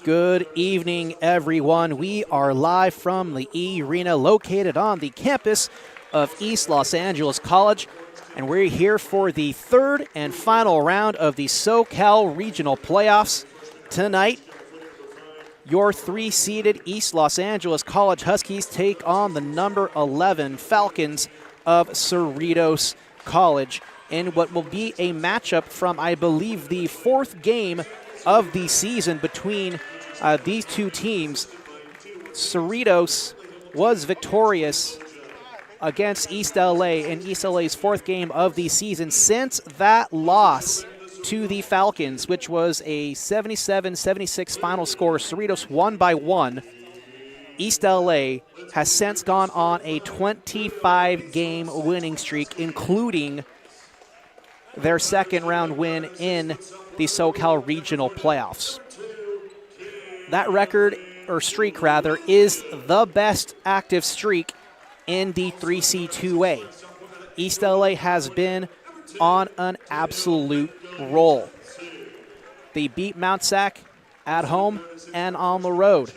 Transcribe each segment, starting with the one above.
Good evening, everyone. We are live from the E-Rena located on the campus of East Los Angeles College, and we're here for the third and final round of the SoCal Regional Playoffs. Tonight, your three-seeded East Los Angeles College Huskies take on the number 11 Falcons of Cerritos College in what will be a matchup from, I believe, the fourth game of the season between these two teams. Cerritos was victorious against East LA in East LA's fourth game of the season. Since that loss to the Falcons, which was a 77-76 final score, Cerritos won by 1. East LA has since gone on a 25-game winning streak, including their second round win in the SoCal Regional Playoffs. That record, or streak rather, is the best active streak in the 3C2A. East LA has been on an absolute roll. They beat Mount Sac at home and on the road.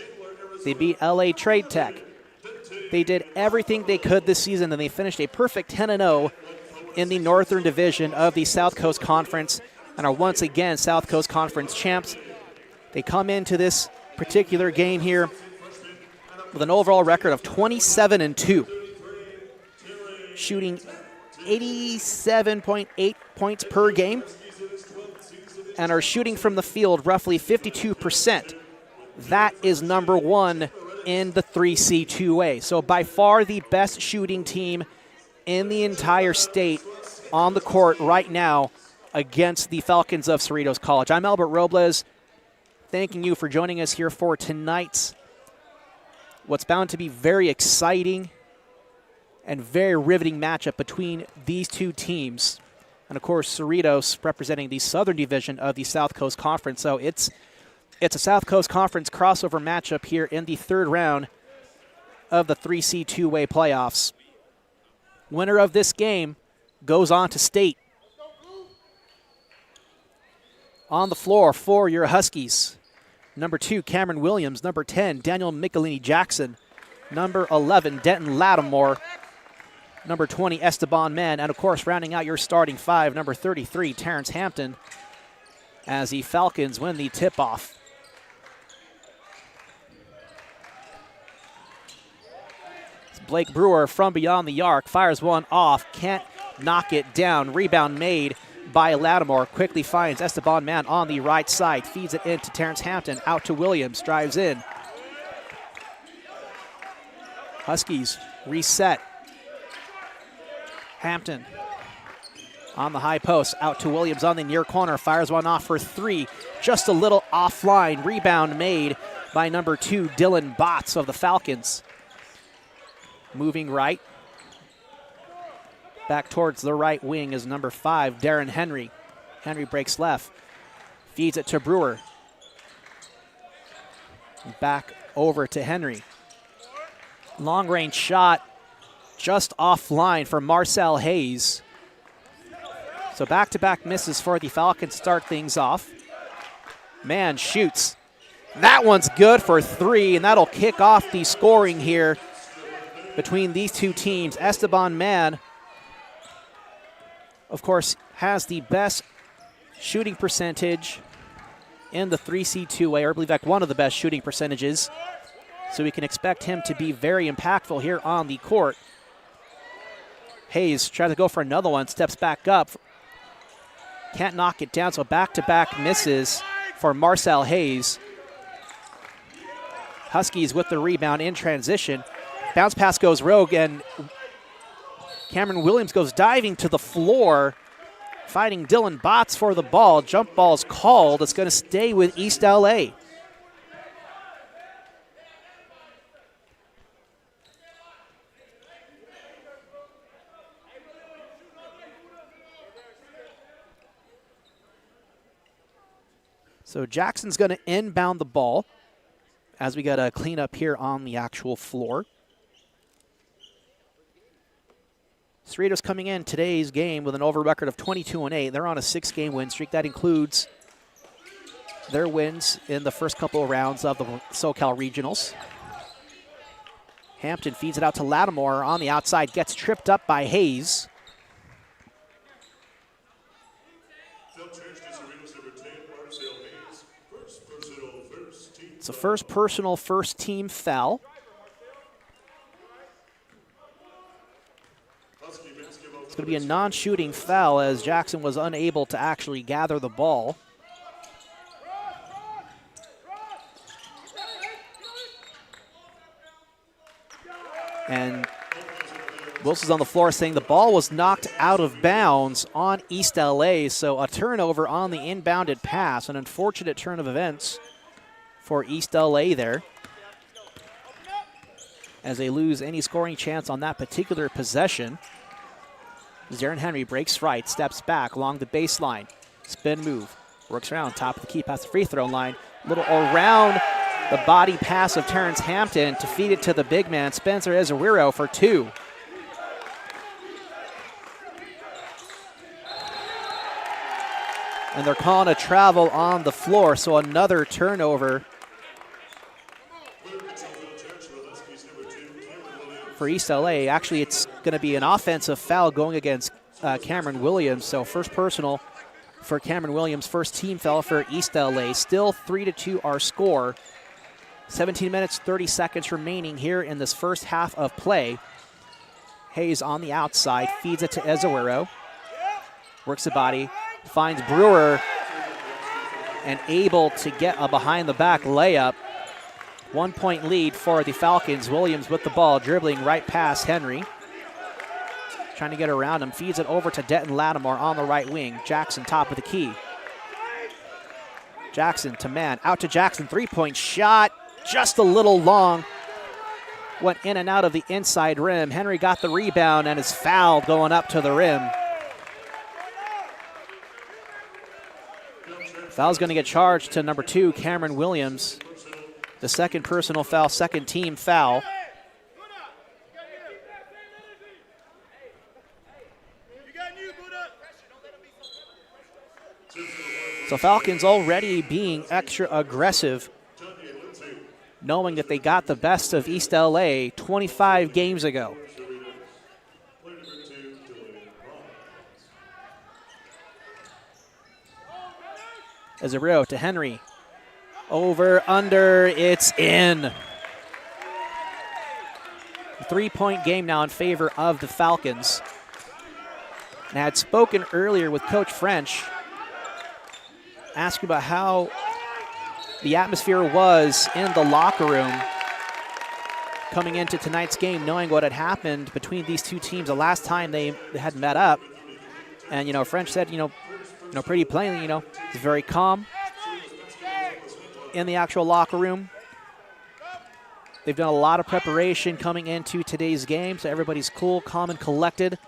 They beat LA Trade Tech. They did everything they could this season, and they finished a perfect 10-0 in the Northern Division of the South Coast Conference and are once again South Coast Conference champs. They come into this particular game here with an overall record of 27-2, shooting 87.8 points per game, and are shooting from the field roughly 52%. That is number one in the 3C2A. So by far the best shooting team in the entire state on the court right now against the Falcons of Cerritos College. I'm Albert Robles, thanking you for joining us here for tonight's what's bound to be very exciting and very riveting matchup between these two teams. And of course, Cerritos representing the Southern Division of the South Coast Conference. So it's a South Coast Conference crossover matchup here in the third round of the 3C2A playoffs. Winner of this game goes on to state. On the floor for your Huskies, number 2, Cameron Williams. Number 10, Daniel Michelini-Jackson. Number 11, Denton Lattimore. Number 20, Esteban Mann. And, of course, rounding out your starting 5, number 33, Terrence Hampton, as the Falcons win the tip-off. Blake Brewer from beyond the arc fires one off, can't knock it down. Rebound made by Lattimore, quickly finds Esteban Mann on the right side, feeds it into Terrence Hampton, out to Williams, drives in. Huskies reset. Hampton on the high post, out to Williams on the near corner, fires one off for 3, just a little offline. Rebound made by number 2, Dylan Botts of the Falcons. Moving right. Back towards the right wing is number 5, Darren Henry. Henry breaks left. Feeds it to Brewer. Back over to Henry. Long range shot just offline for Marcel Hayes. So back-to-back misses for the Falcons start things off. Mann shoots. That one's good for 3, and that'll kick off the scoring here between these two teams. Esteban Mann, of course, has the best shooting percentage in the 3C2A, or I believe that one of the best shooting percentages. So we can expect him to be very impactful here on the court. Hayes tries to go for another one, steps back up. Can't knock it down, so back-to-back misses for Marcel Hayes. Huskies with the rebound in transition. Bounce pass goes rogue, and Cameron Williams goes diving to the floor, fighting Dylan Botts for the ball. Jump ball's called. It's going to stay with East LA. So Jackson's going to inbound the ball as we got to clean up here on the actual floor. Cerritos coming in today's game with an over record of 22-8. They're on a 6-game win streak. That includes their wins in the first couple of rounds of the SoCal Regionals. Hampton feeds it out to Lattimore on the outside, gets tripped up by Hayes. It's a first personal, first team foul. It's going to be a non-shooting foul as Jackson was unable to actually gather the ball. And Wilson's on the floor saying the ball was knocked out of bounds on East LA, so a turnover on the inbounded pass, an unfortunate turn of events for East LA there, as they lose any scoring chance on that particular possession. Zarin Henry breaks right, steps back along the baseline, spin move, works around top of the key past the free throw line, little around the body pass of Terrence Hampton to feed it to the big man, Spencer Ezewiro for two. And they're calling a travel on the floor, so another turnover for East LA. Actually, it's going to be an offensive foul going against Cameron Williams, so first personal for Cameron Williams, first team foul for East LA. Still 3-2 our score. 17 minutes, 30 seconds remaining here in this first half of play. Hayes on the outside, feeds it to Ezewiro. Works the body, finds Brewer, and able to get a behind-the-back layup. 1 point lead for the Falcons. Williams with the ball, dribbling right past Henry. Trying to get around him, feeds it over to Denton Lattimore on the right wing. Jackson top of the key. Jackson to man, out to Jackson, three-point shot, just a little long. Went in and out of the inside rim. Henry got the rebound and is fouled going up to the rim. Foul's going to get charged to number 2, Cameron Williams. The second personal foul, second team foul. So Falcons already being extra aggressive, knowing that they got the best of East LA 25 games ago. Ezewiro to Henry. Over, under, it's in. 3-point game now in favor of the Falcons. And I had spoken earlier with Coach French, asking about how the atmosphere was in the locker room coming into tonight's game, knowing what had happened between these two teams the last time they had met up. And, French said, pretty plainly, it's very calm in the actual locker room. They've done a lot of preparation coming into today's game, so everybody's cool, calm, and collected.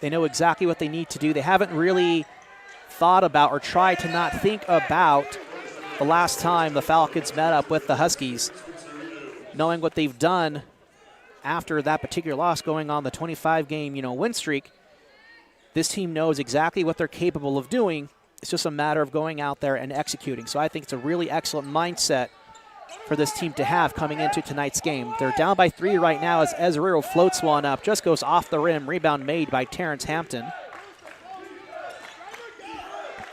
They know exactly what they need to do. They haven't really thought about or tried to not think about the last time the Falcons met up with the Huskies, knowing what they've done after that particular loss, going on the 25-game, win streak. This team knows exactly what they're capable of doing. It's just a matter of going out there and executing. So I think it's a really excellent mindset for this team to have coming into tonight's game. They're down by 3 right now as Ezewiro floats one up, just goes off the rim. Rebound made by Terrence Hampton.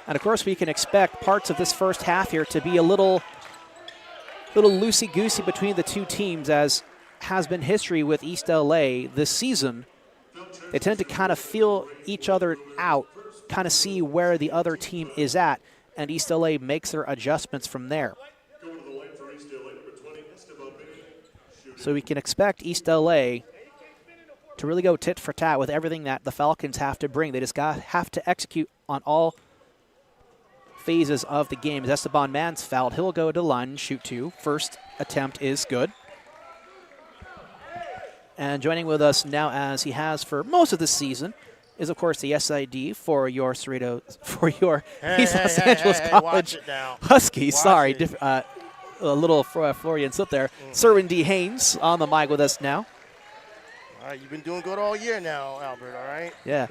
And of course, we can expect parts of this first half here to be a little loosey-goosey between the two teams, as has been history with East LA this season. They tend to kind of feel each other out, kind of see where the other team is at, and East LA makes their adjustments from there. So we can expect East LA to really go tit for tat with everything that the Falcons have to bring. They just have to execute on all phases of the game. As Esteban Mann's fouled, he'll go to the line and shoot 2. First attempt is good. And joining with us now, as he has for most of the season, is of course the SID for your Cerritos, for your East Los Angeles College Huskies. Sorry, a little Floridian slip there. Cerwin D. Haynes on the mic with us now. All right, you've been doing good all year now, Albert. All right. Yeah.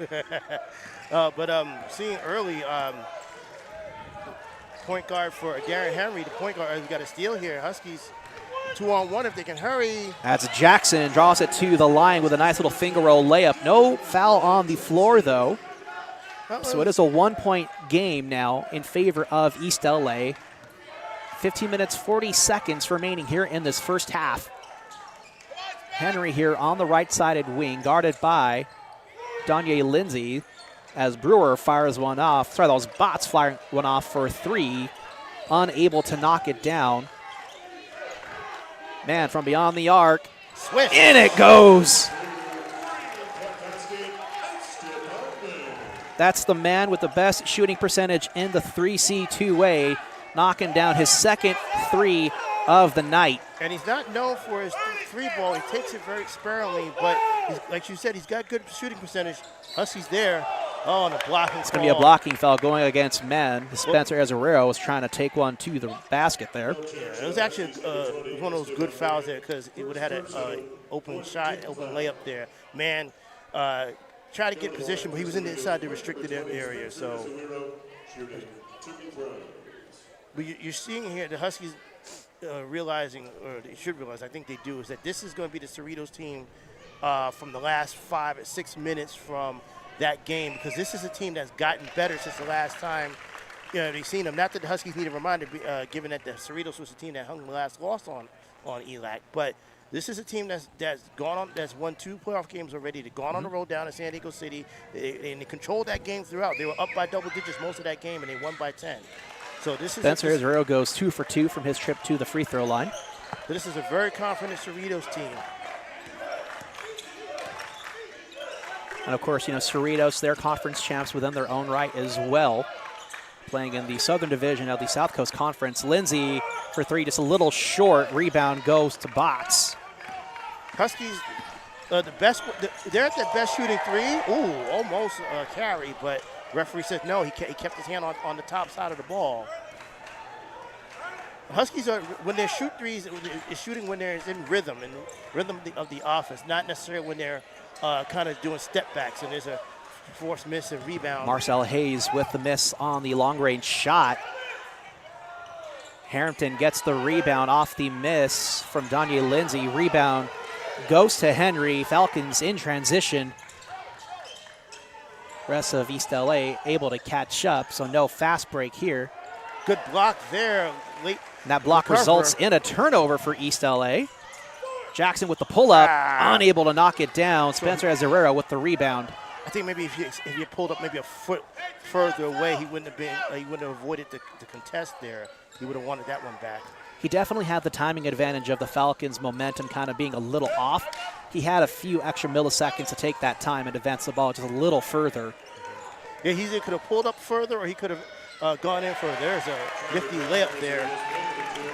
But seeing early, point guard for Darren Henry. The point guard has got a steal here. Huskies 2-on-1 if they can hurry. That's Jackson, draws it to the line with a nice little finger roll layup. No foul on the floor, though. So it is a 1-point game now in favor of East LA. 15 minutes, 40 seconds remaining here in this first half. Henry here on the right-sided wing, guarded by Danye Lindsay as Brewer fires one off. Sorry, those bots firing one off for 3. Unable to knock it down. Man, from beyond the arc. Swish. In it goes. That's the man with the best shooting percentage in the 3C two-way, knocking down his second 3 of the night. And he's not known for his 3 ball. He takes it very sparingly, but like you said, he's got good shooting percentage. Huskies there. Oh, and a blocking It's going to be a blocking foul going against men. Spencer Azzarello was trying to take one to the basket there. Yeah, it was actually one of those good fouls there because it would have had an open shot, open layup there. Man tried to get position, but he was inside the restricted area. So, but you're seeing here the Huskies realizing, or they should realize, I think they do, is that this is going to be the Cerritos team from the last 5 or 6 minutes from that game, because this is a team that's gotten better since the last time they've seen them. Not that the Huskies need a reminder, given that the Cerritos was the team that hung the last loss on ELAC, but this is a team that's gone on, that's won 2 playoff games already. They've gone on the road down in San Diego City, and they controlled that game throughout. They were up by double digits most of that game, and they won by 10. So this is Spencer Azzarello goes 2 for 2 from his trip to the free throw line. So this is a very confident Cerritos team. And, of course, Cerritos, they're conference champs within their own right as well, playing in the Southern Division of the South Coast Conference. Lindsay for 3, just a little short. Rebound goes to Bots. Huskies, they're at their best shooting 3. Ooh, almost carry, but referee said no. He kept his hand on the top side of the ball. Huskies are, when they shoot threes, it's shooting when they're in rhythm of the offense, not necessarily when they're kind of doing step backs and there's a forced miss and rebound. Marcel Hayes with the miss on the long-range shot. Harrington gets the rebound off the miss from Danye Lindsay. Rebound goes to Henry. Falcons in transition. Rest of East LA able to catch up, so no fast break here. Good block there late. And that block results in a turnover for East LA. Jackson with the pull-up, unable to knock it down. Spencer Azzarello with the rebound. I think maybe if you pulled up maybe a foot further away, he wouldn't have avoided the contest there. He would have wanted that one back. He definitely had the timing advantage of the Falcons' momentum kind of being a little off. He had a few extra milliseconds to take that time and advance the ball just a little further. Yeah, he either could have pulled up further or he could have gone in further. There's a nifty layup there.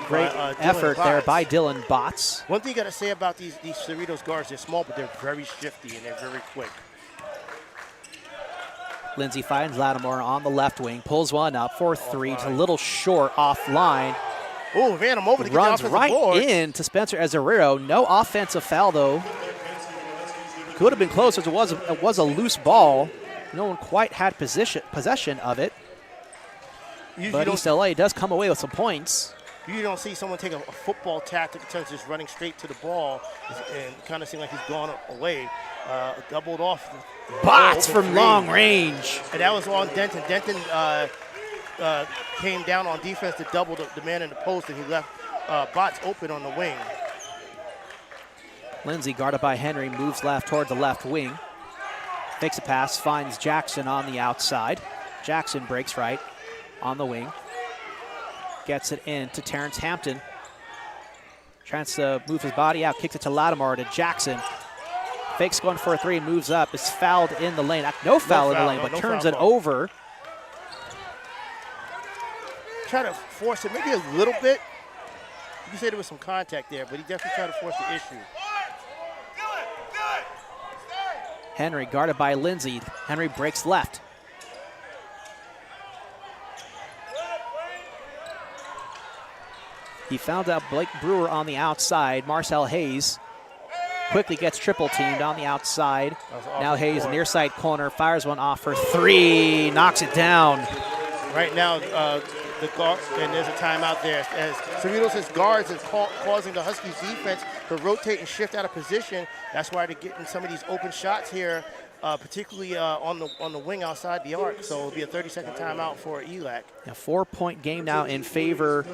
Great effort there by Dylan Bots. One thing you got to say about these Cerritos guards, they're small, but they're very shifty and they're very quick. Lindsay finds Lattimore on the left wing, pulls one up for 3, just a little short offline. Oh, ran him over to get runs the right board. into Spencer Azzarello. No offensive foul, though. Could have been close as it was a loose ball. No one quite had possession of it. But East LA does come away with some points. You don't see someone take a football tactic in terms of just running straight to the ball and kind of seem like he's gone away. Doubled off. Bots from long range. And that was on Denton. Denton came down on defense to double the man in the post, and he left Bots open on the wing. Lindsay, guarded by Henry, moves left toward the left wing. Fakes a pass, finds Jackson on the outside. Jackson breaks right on the wing. Gets it in to Terrence Hampton. Tries to move his body out, kicks it to Lattimore to Jackson. Fakes going for a 3, moves up, is fouled in the lane. No foul in the lane, but turns it over. Try to force it maybe a little bit. You can say there was some contact there, but he definitely tried to force the issue. Henry guarded by Lindsay. Henry breaks left. He found out Blake Brewer on the outside. Marcel Hayes quickly gets triple teamed on the outside. Now Hayes, near side corner, fires one off for 3, knocks it down. Right now, the guard, and there's a timeout there. As Cerritos' guards is causing the Huskies defense to rotate and shift out of position. That's why they're getting some of these open shots here, particularly on the wing outside the arc. So it'll be a 30-second timeout for ELAC. A 4-point game now in favor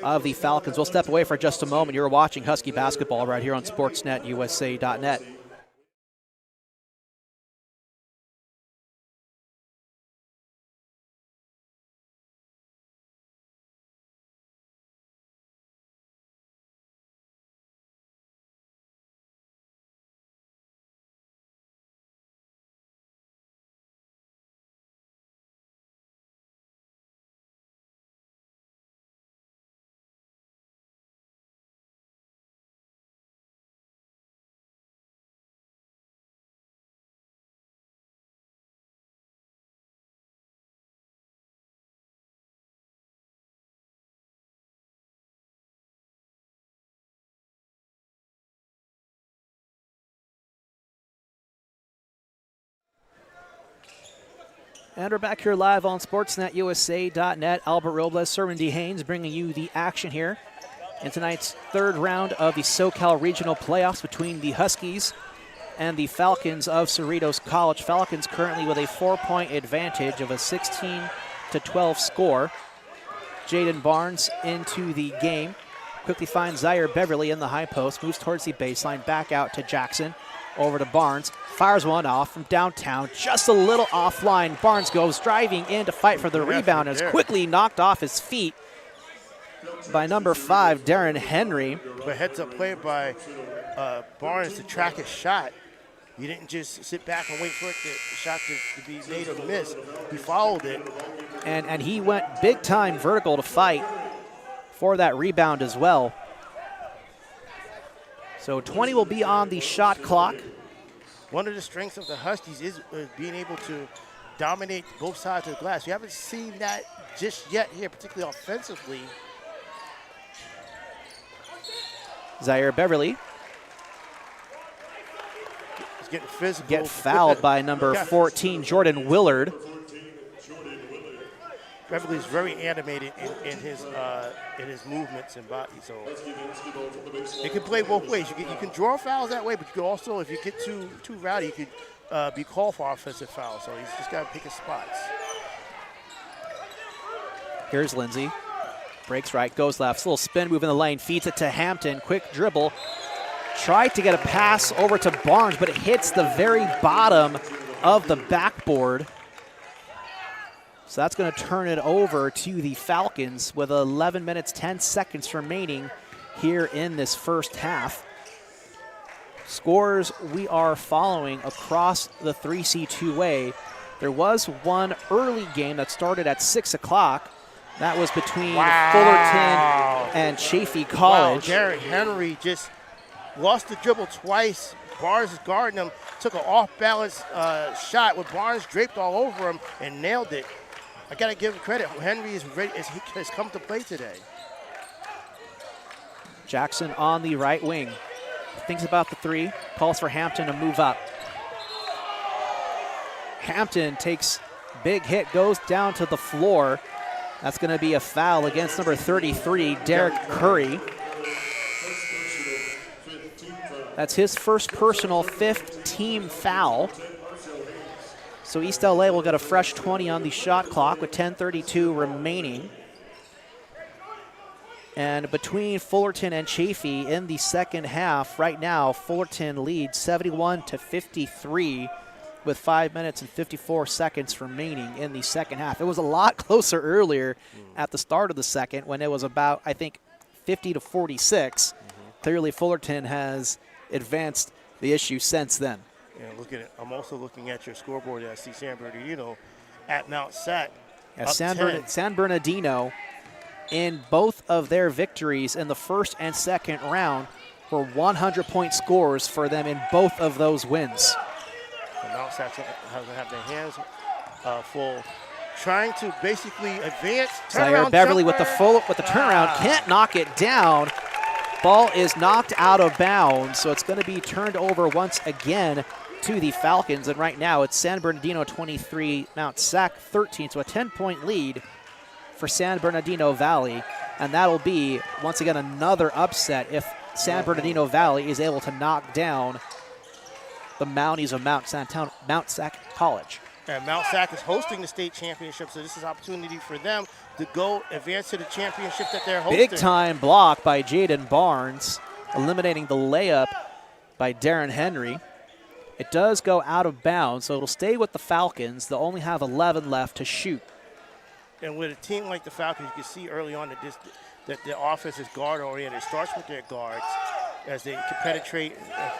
of the Falcons. We'll step away for just a moment. You're watching Husky basketball right here on SportsNetUSA.net. And we're back here live on SportsNetUSA.net. Albert Robles, Cerwin D. Haynes bringing you the action here in tonight's third round of the SoCal Regional Playoffs between the Huskies and the Falcons of Cerritos College. Falcons currently with a 4-point advantage of a 16-12 score. Jaden Barnes into the game. Quickly finds Zaire Beverly in the high post. Moves towards the baseline. Back out to Jackson. Over to Barnes. Fires one off from downtown. Just a little offline. Barnes goes driving in to fight for the rebound. And is quickly knocked off his feet by number 5, Darren Henry. But heads-up play by Barnes to track his shot. He didn't just sit back and wait for the shot to be made or missed. He followed it. And he went big-time vertical to fight for that rebound as well. So 20 will be on the shot clock. One of the strengths of the Huskies is being able to dominate both sides of the glass. You haven't seen that just yet here, particularly offensively. Zaire Beverly. He's getting physical. Get fouled by number 14, Jordan Willard. Beverly's very animated in his movements and body, so it can play both ways. You can draw fouls that way, but you can also, if you get too rowdy, you could be called for offensive fouls. So he's just got to pick his spots. Here's Lindsay. Breaks right, goes left. Little spin move in the lane, feeds it to Hampton. Quick dribble. Tried to get a pass over to Barnes, but it hits the very bottom of the backboard. So that's going to turn it over to the Falcons with 11 minutes, 10 seconds remaining here in this first half. Scores we are following across the 3C2A. There was one early game that started at 6 o'clock. That was between Fullerton and Chaffey College. Wow, Darren Henry just lost the dribble twice. Barnes is guarding him, took an off-balance shot with Barnes draped all over him and nailed it. I got to give him credit. Henry is ready, has come to play today. Jackson on the right wing. Thinks about the three. Calls for Hampton to move up. Hampton takes big hit, goes down to the floor. That's going to be a foul against number 33, Derek Curry. That's his first personal, 5th team foul. So East LA will get a fresh 20 on the shot clock with 10:32 remaining. And between Fullerton and Chaffey in the second half, right now, Fullerton leads 71-53 with 5 minutes and 54 seconds remaining in the second half. It was a lot closer earlier at the start of the second when it was about, I think, 50-46. Clearly, Fullerton has advanced the issue since then. Yeah, look at it. I'm also looking at your scoreboard. I see San Bernardino at Mount Sac. San Bernardino, in both of their victories in the first and second round, were 100-point scores for them in both of those wins. And Mount Sac has to have their hands full, trying to basically advance. Zaire Beverly with the turnaround, can't knock it down. Ball is knocked out of bounds, so it's going to be turned over once again to the Falcons. And right now it's San Bernardino 23, Mount Sac 13, so a 10-point lead for San Bernardino Valley, and that'll be, once again, another upset if San Bernardino Valley is able to knock down the Mounties of Mount Sac College. And Mount Sac is hosting the state championship, so this is an opportunity for them to go advance to the championship that they're hosting. Big time block by Jaden Barnes, eliminating the layup by Darren Henry. It does go out of bounds, so it'll stay with the Falcons. They'll only have 11 left to shoot. And with a team like the Falcons, you can see early on that the offense is guard-oriented. It starts with their guards as they can penetrate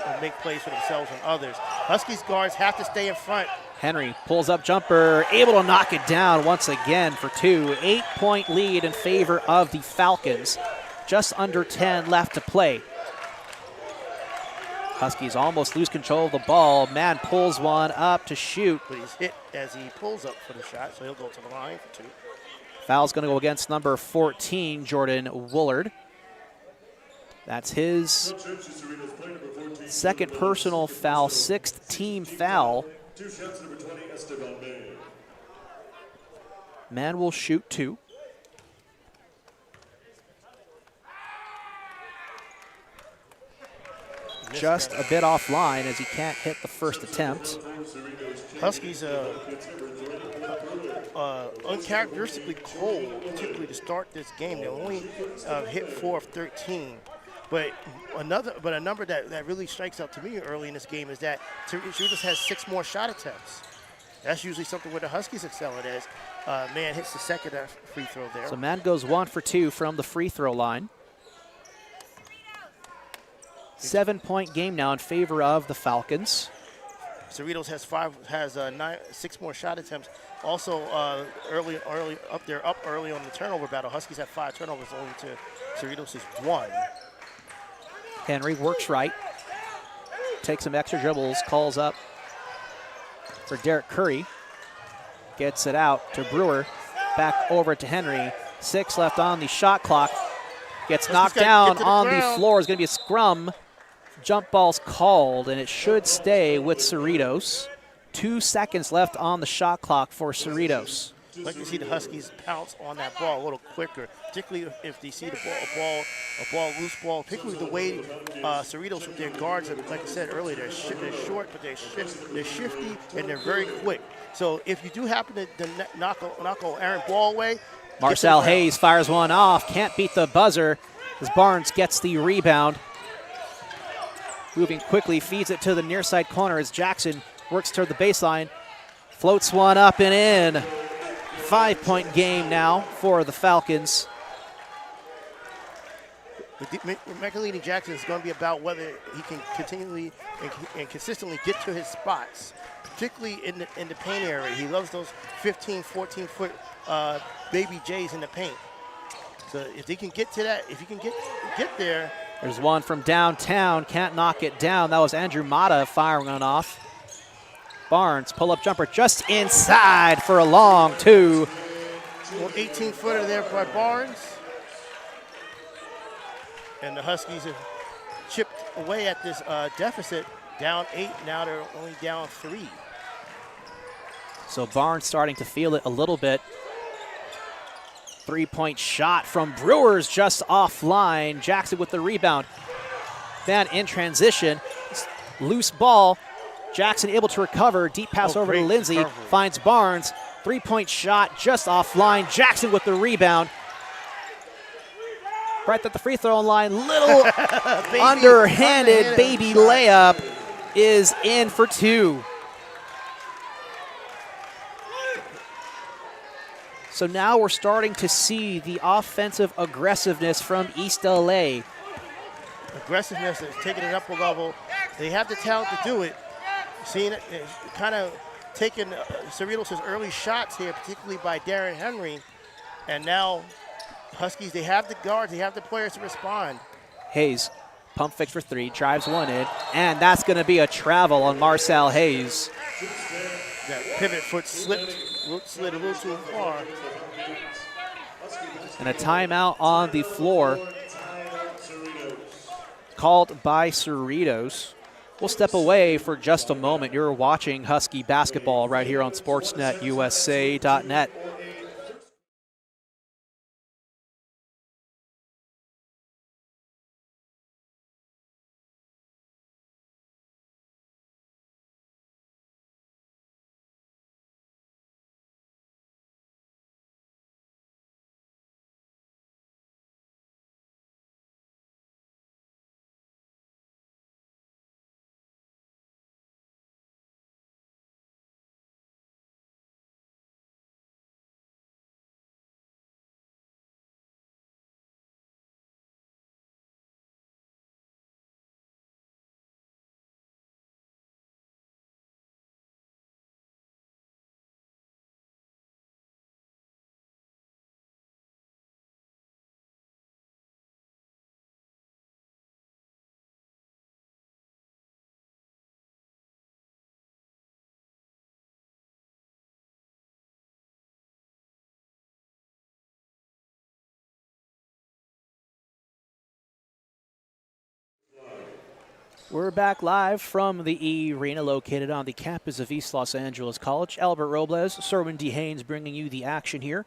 and make plays for themselves and others. Huskies guards have to stay in front. Henry pulls up jumper, able to knock it down once again for 2. 8-point lead in favor of the Falcons. Just under 10 left to play. Huskies almost lose control of the ball. Man pulls one up to shoot. But he's hit as he pulls up for the shot, so he'll go to the line for 2. Foul's going to go against number 14, Jordan Woolard. That's his second personal foul, 6th team foul. Man will shoot 2. Just a bit offline as he can't hit the first attempt. Huskies uncharacteristically cold, particularly to start this game. They only hit 4 of 13. But a number that really strikes out to me early in this game is that Cerritos has 6 more shot attempts. That's usually something where the Huskies excel at as Man hits the second free throw there. So Man goes 1 for 2 from the free throw line. 7-point game now in favor of the Falcons. Cerritos has 6 more shot attempts. Also, early up early on the turnover battle. Huskies had 5 turnovers, only to Cerritos' 1. Henry works right, takes some extra dribbles, calls up for Derek Curry, gets it out to Brewer, back over to Henry. 6 left on the shot clock. Gets knocked down on the floor. Is going to be a scrum. Jump ball's called, and it should stay with Cerritos. 2 seconds left on the shot clock for Cerritos. I'd like to see the Huskies pounce on that ball a little quicker, particularly if they see a loose ball, particularly the way Cerritos with their guards, like I said earlier, they're short, but they're shifty, and they're very quick. So if you do happen to knock an errant ball away, Marcel Hayes fires one off, can't beat the buzzer as Barnes gets the rebound. Moving quickly, feeds it to the near side corner as Jackson works toward the baseline, floats one up and in. 5-point game now for the Falcons. Michael Jackson is going to be about whether he can continually and consistently get to his spots, particularly in the paint area. He loves those 15, 14-foot baby J's in the paint. So if they can get to that, if you can get there. There's one from downtown, can't knock it down. That was Andrew Mata firing on off. Barnes, pull-up jumper just inside for a long 2. 18-footer there by Barnes. And the Huskies have chipped away at this deficit, down 8. Now they're only down 3. So Barnes starting to feel it a little bit. 3-point shot from Brewers just offline. Jackson with the rebound. Then in transition, loose ball. Jackson able to recover. Deep pass over to Lindsay. Finds Barnes. 3-point shot just offline. Jackson with the rebound. Right at the free throw line. Little underhanded baby layup is in for 2. So now we're starting to see the offensive aggressiveness from East LA. Aggressiveness is taking it up a level. They have the talent to do it. Seeing it, kind of taking Cerritos' early shots here, particularly by Darren Henry. And now Huskies, they have the guards, they have the players to respond. Hayes, pump fake for 3, drives one in, and that's going to be a travel on Marcel Hayes. That pivot foot slid a little too far. And a timeout on the floor called by Cerritos. We'll step away for just a moment. You're watching Husky basketball right here on SportsNetUSA.net. We're back live from the E-Rena located on the campus of East Los Angeles College. Albert Robles, Cerwin D. Haynes bringing you the action here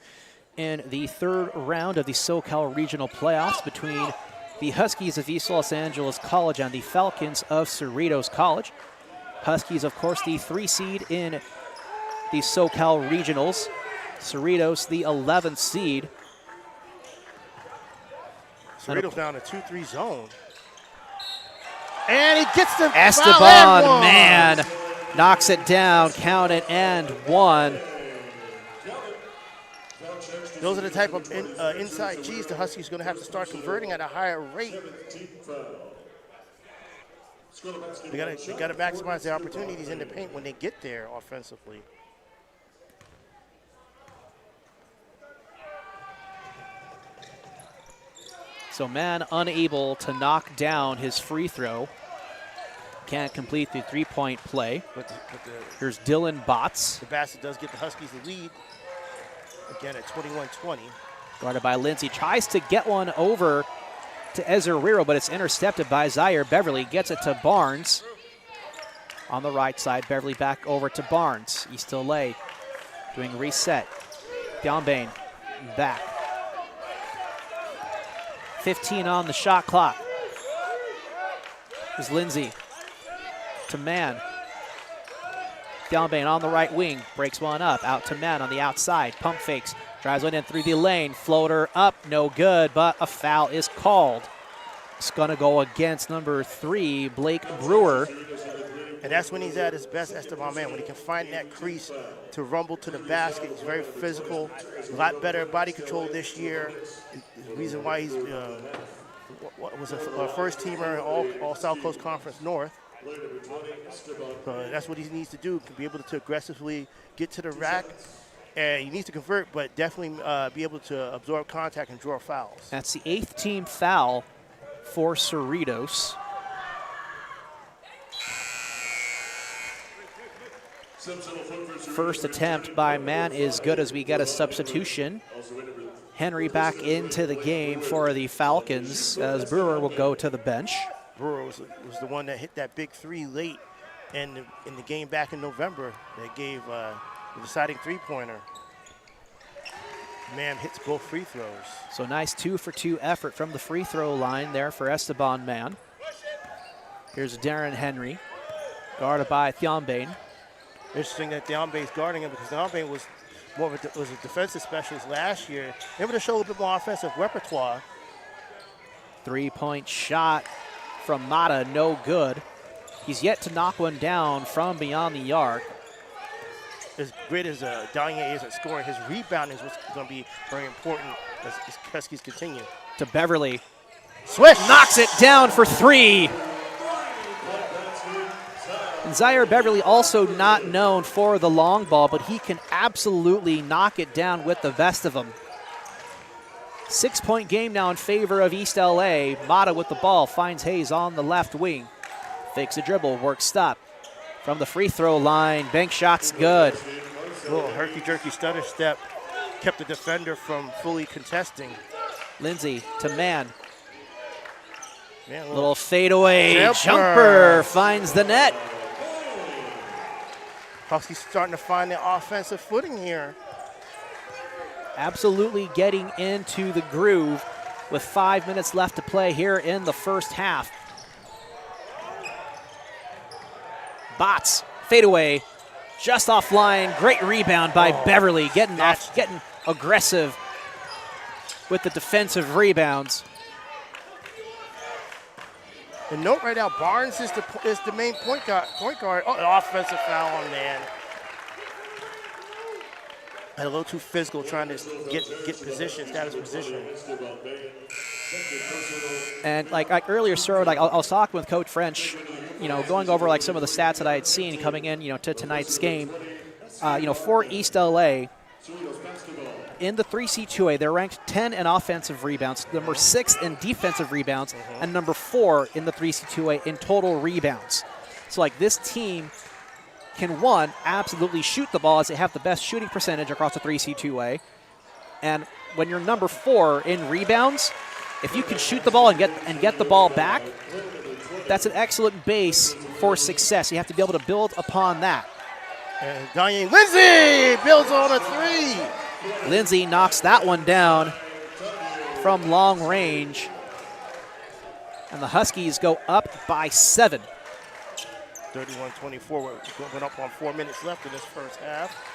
in the third round of the SoCal Regional Playoffs between the Huskies of East Los Angeles College and the Falcons of Cerritos College. Huskies, of course, the 3 seed in the SoCal Regionals. Cerritos, the 11th seed. Cerritos down a 2-3 zone. And he gets the Esteban, man, knocks it down, count it, and 1. Those are the type of inside G's the Huskies are going to have to start converting at a higher rate. They got to maximize their opportunities in the paint when they get there offensively. So man unable to knock down his free throw. Can't complete the 3-point play. Here's Dylan Botts. The basket does get the Huskies the lead. Again at 21-20. Guarded by Lindsay. Tries to get one over to Ezerrero, but it's intercepted by Zaire Beverly. Gets it to Barnes. On the right side, Beverly back over to Barnes. East LA doing reset. Downbane back. 15 on the shot clock. Here's Lindsay to man. Downbane on the right wing, breaks one up, out to man on the outside, pump fakes, drives one in through the lane, floater up, no good, but a foul is called. It's gonna go against number 3, Blake Brewer. And that's when he's at his best, Esteban, man, when he can find that crease to rumble to the basket. He's very physical, a lot better body control this year. The reason why he's was a first teamer all South Coast Conference North. That's what he needs to do, to be able to aggressively get to the rack. And he needs to convert, but definitely be able to absorb contact and draw fouls. That's the 8th team foul for Cerritos. First attempt by man is good as we get a substitution. Henry back into the game for the Falcons as Brewer will go to the bench. Brewer was the one that hit that big 3 late in the game back in November that gave the deciding 3-pointer. Man hits both free throws. So nice 2-for-2 effort from the free throw line there for Esteban Man. Here's Darren Henry, guarded by Thionbane. Interesting that Thionbane's guarding him because Thionbane was a defensive specialist last year. Able to show a little bit more offensive repertoire. 3-point shot from Mata, no good. He's yet to knock one down from beyond the arc. As great as Danye is at scoring, his rebounding is what's going to be very important as Huskies continue. To Beverly. Swish! Knocks it down for 3. And Zaire Beverly also not known for the long ball, but he can absolutely knock it down with the best of them. 6-point game now in favor of East LA. Mata with the ball, finds Hayes on the left wing. Fakes a dribble, works stop. From the free throw line, bank shot's good. A little herky-jerky stutter step kept the defender from fully contesting. Lindsay to man. Man, little fadeaway jumper finds the net. Huskies starting to find their offensive footing here. Absolutely getting into the groove with 5 minutes left to play here in the first half. Botts, fadeaway, just offline. Great rebound by Beverly, getting aggressive with the defensive rebounds. And note right now, Barnes is the main point guard. Oh, an offensive foul on man. A little too physical, trying to get position, status position. And like earlier, sir, I was talking with Coach French, going over like some of the stats that I had seen coming in, to tonight's game. For East LA, in the 3C2A, they're ranked 10 in offensive rebounds, number 6 in defensive rebounds, and number 4 in the 3C2A in total rebounds. So like this team can, one, absolutely shoot the ball as they have the best shooting percentage across the 3C2A. And when you're number 4 in rebounds, if you can shoot the ball and get the ball back, that's an excellent base for success. You have to be able to build upon that. And Danye Lindsay builds on a three. Lindsay knocks that one down from long range. And the Huskies go up by 7. 31-24, went up on 4 minutes left in this first half.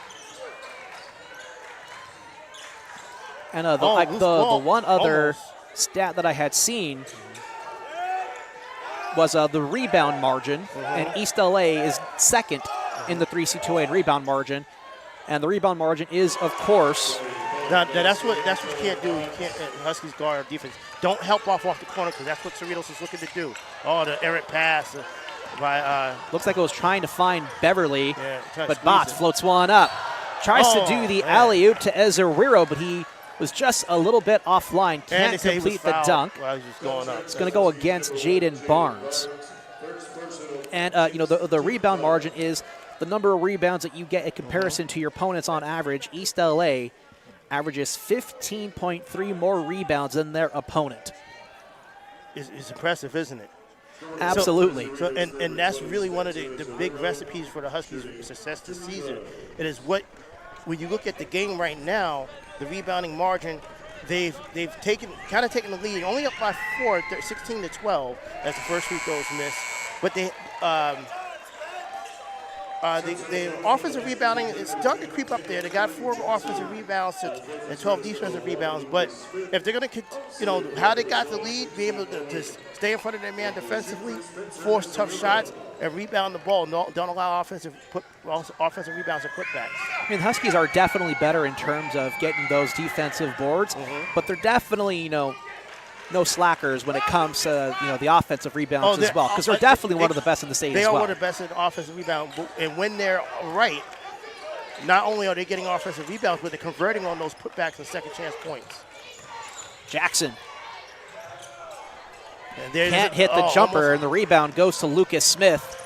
And the one other stat that I had seen was the rebound margin, and East LA is second in the 3C2A in rebound margin, and the rebound margin is, of course. Now that's what you can't do. You can't Huskies guard defense. Don't help off the corner because that's what Cerritos is looking to do. Oh, the errant pass by. Looks like it was trying to find Beverly, but Botts it. floats one up. Tries to do the alley-oop to Ezerwiro, but he was just a little bit offline. Can't complete the dunk. While he's just going up. It's going to go against Jaden Barnes. And, the rebound margin is the number of rebounds that you get in comparison to your opponents on average. East LA averages 15.3 more rebounds than their opponent. It's impressive, isn't it? Absolutely. And that's really one of the big recipes for the Huskies' success this season. It is when you look at the game right now, the rebounding margin, they've taken the lead, only up by 4, 16-12 as the first free throws missed. But the offensive rebounding, it's starting to creep up there. They got 4 offensive rebounds and 12 defensive rebounds. But if they're going to, how they got the lead, be able to stay in front of their man defensively, force tough shots, and rebound the ball. Don't allow offensive rebounds or putbacks. I mean, the Huskies are definitely better in terms of getting those defensive boards, but they're definitely, no slackers when it comes to the offensive rebounds as well, because they're definitely one of the best in the state as well. They are one of the best in offensive rebound, and when they're right, not only are they getting offensive rebounds, but they're converting on those putbacks and second chance points. Jackson can't hit the jumper, and the rebound goes to Lucas Smith,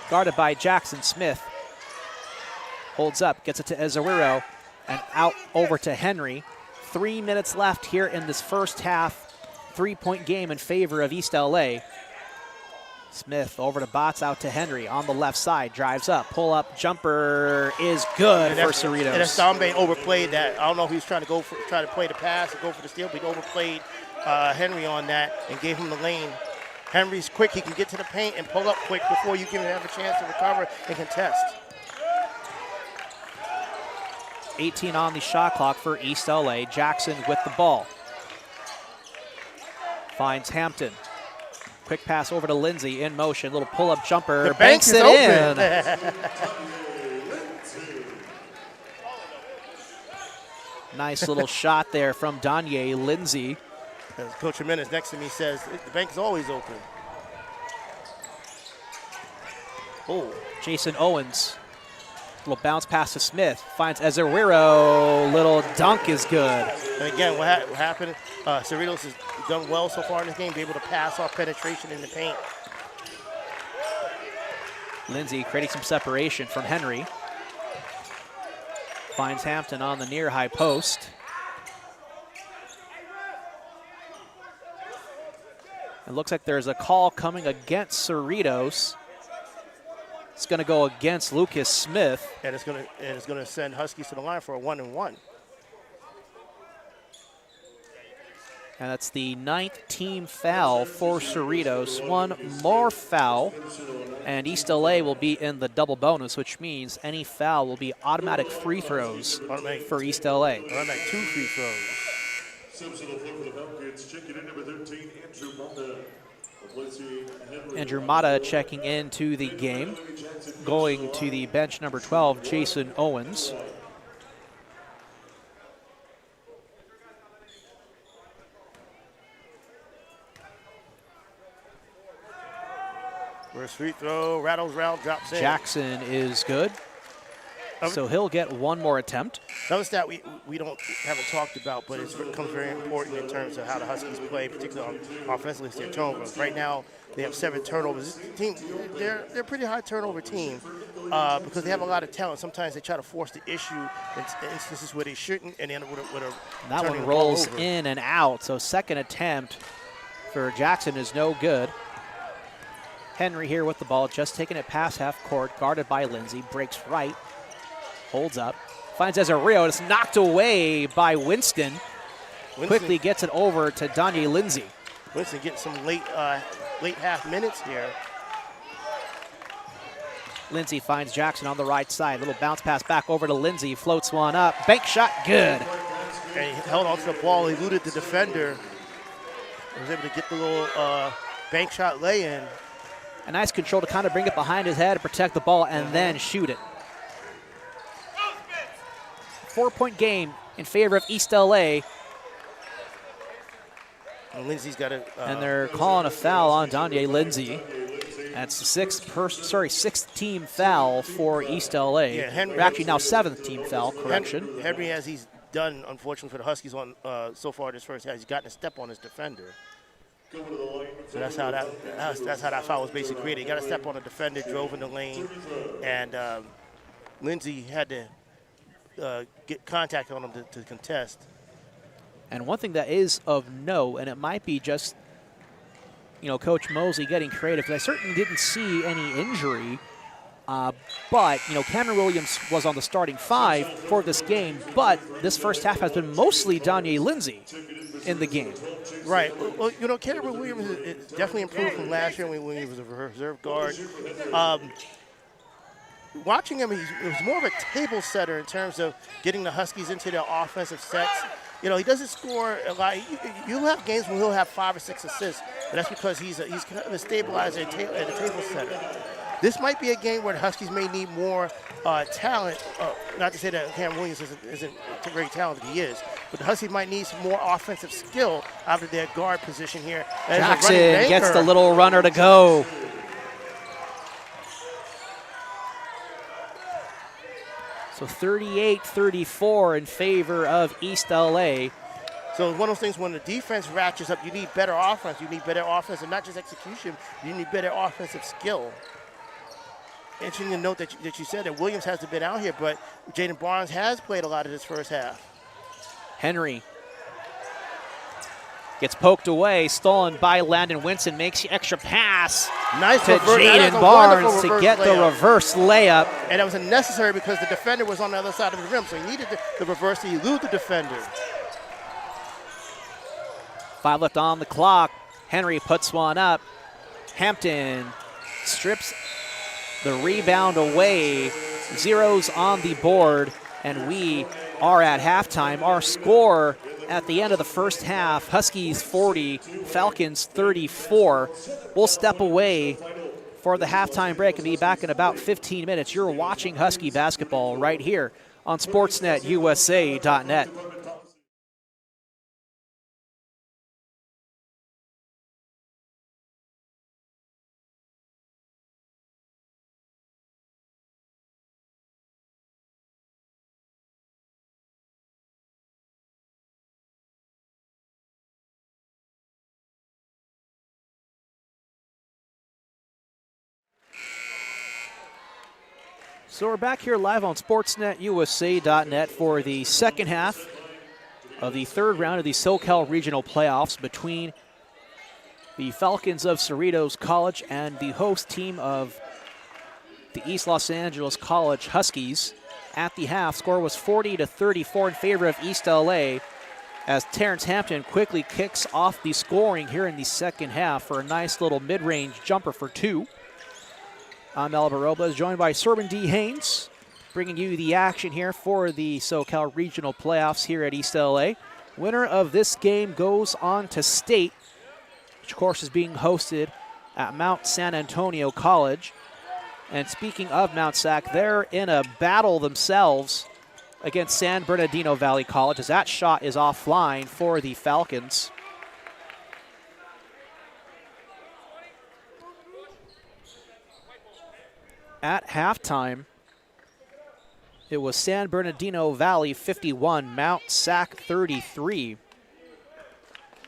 guarded by Jackson Smith. Holds up, gets it to Ezerwiro, and out over to Henry. 3 minutes left here in this first half. 3-point game in favor of East LA. Smith over to Botts, out to Henry on the left side. Drives up, pull up, jumper is good for Cerritos. And Stambe overplayed that. I don't know if he was trying to play the pass or go for the steal, but he overplayed Henry on that and gave him the lane. Henry's quick. He can get to the paint and pull up quick before you can have a chance to recover and contest. 18 on the shot clock for East LA. Jackson with the ball. Finds Hampton. Quick pass over to Lindsay in motion. Little pull-up jumper. The bank is it open. in. Nice little shot there from Danye Lindsay. As Coach Jimenez next to me says, the bank is always open. Oh, Jason Owens. Little bounce pass to Smith. Finds Ezerwiro. Little dunk is good. And again, what happened, Cerritos has done well so far in this game, be able to pass off penetration in the paint. Lindsay creating some separation from Henry. Finds Hampton on the near high post. It looks like there's a call coming against Cerritos. It's going to go against Lucas Smith. And it's going to send Huskies to the line for a 1-and-1. And that's the 9th team foul for Cerritos. One more foul, and East LA will be in the double bonus, which means any foul will be automatic free throws for East LA. Automatic 2 free throws. Andrew Mata checking into the game. Going to the bench, number 12, Jason Owens. First free throw, rattles round, drops in. Jackson is good. So he'll get one more attempt. Another stat we haven't talked about, but it becomes very important in terms of how the Huskies play, particularly on offensively, is their turnovers. Right now, they have 7 turnovers. This team, they're a pretty high turnover team because they have a lot of talent. Sometimes they try to force the issue in instances where they shouldn't, and then with a that one rolls in and out. So second attempt for Jackson is no good. Henry here with the ball, just taking it past half court, guarded by Lindsay, breaks right, holds up, finds Azario, it's knocked away by Winston. Quickly gets it over to Danye Lindsay. Winston getting some late half minutes here. Lindsay finds Jackson on the right side. Little bounce pass back over to Lindsay, floats one up, bank shot, good. And he held onto the ball, eluded the defender. Was able to get the little bank shot lay-in. A nice control to kind of bring it behind his head, protect the ball, and then shoot it. 4-point game in favor of East LA. And Lindsay's got a. And they're calling a foul on Danye Lindsay. That's the sixth team foul for East LA. Yeah, Henry, actually now seventh team foul, correction. Henry, as he's done, unfortunately for the Huskies on so far this first half, he's gotten a step on his defender. So that's how that foul was basically created. He got a step on the defender, drove in the lane, and Lindsay had to get contact on him to contest. And one thing that is of note, and it might be just, Coach Mosley getting creative, because I certainly didn't see any injury. But, Cameron Williams was on the starting five for this game, but this first half has been mostly Danye Lindsay in the game. Right. Well, Cameron Williams is definitely improved from last year when he was a reserve guard. Watching him, he was more of a table setter in terms of getting the Huskies into their offensive sets. He doesn't score a lot. You'll have games where he'll have 5 or 6 assists, but that's because he's kind of a stabilizer and a table setter. This might be a game where the Huskies may need more talent. Not to say that Cam Williams isn't very talented, he is. But the Huskies might need some more offensive skill out of their guard position here. Jackson gets the little runner to go. So 38-34 in favor of East LA. So it's one of those things when the defense ratchets up, you need better offense. You need better offense, and not just execution. You need better offensive skill. Interesting to note that you said that Williams hasn't been out here, but Jaden Barnes has played a lot of this first half. Henry gets poked away, stolen by Landon Winston, makes the extra pass to Jaden Barnes to get the reverse layup. And that was unnecessary because the defender was on the other side of the rim, so he needed the reverse to elude the defender. 5 left on the clock. Henry puts one up. Hampton strips the rebound away. Zeros on the board, and we are at halftime. Our score at the end of the first half, Huskies 40, Falcons 34. We'll step away for the halftime break and be back in about 15 minutes. You're watching Husky basketball right here on SportsNetUSA.net. So we're back here live on SportsNetUSA.net for the second half of the third round of the SoCal Regional Playoffs between the Falcons of Cerritos College and the host team of the East Los Angeles College Huskies. At the half, score was 40-34 in favor of East LA as Terrence Hampton quickly kicks off the scoring here in the second half for a nice little mid-range jumper for 2. I'm Albert Robles, joined by Cerwin D. Haynes, bringing you the action here for the SoCal Regional Playoffs here at East LA. Winner of this game goes on to state, which of course is being hosted at Mount San Antonio College. And speaking of Mount Sac, they're in a battle themselves against San Bernardino Valley College, as that shot is offline for the Falcons. At halftime, it was San Bernardino Valley 51, Mount Sac 33.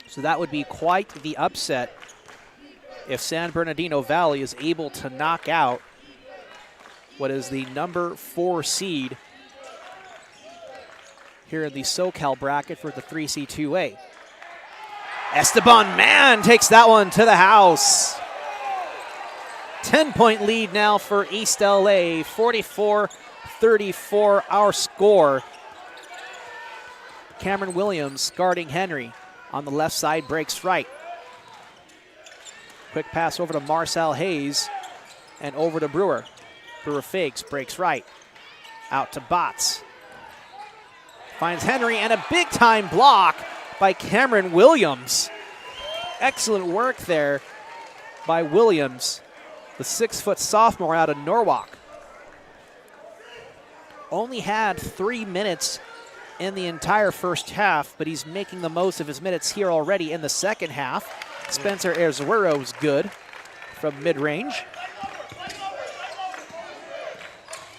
So that would be quite the upset if San Bernardino Valley is able to knock out what is the number 4 seed here in the SoCal bracket for the 3C2A. Esteban Mann takes that one to the house. 10-point lead now for East LA, 44-34 our score. Cameron Williams guarding Henry. On the left side, breaks right. Quick pass over to Marcel Hayes and over to Brewer. Brewer fakes, breaks right. Out to Botts. Finds Henry and a big-time block by Cameron Williams. Excellent work there by Williams, the 6-foot sophomore out of Norwalk. Only had 3 minutes in the entire first half, but he's making the most of his minutes here already in the second half. Spencer Erzuero is good from mid-range.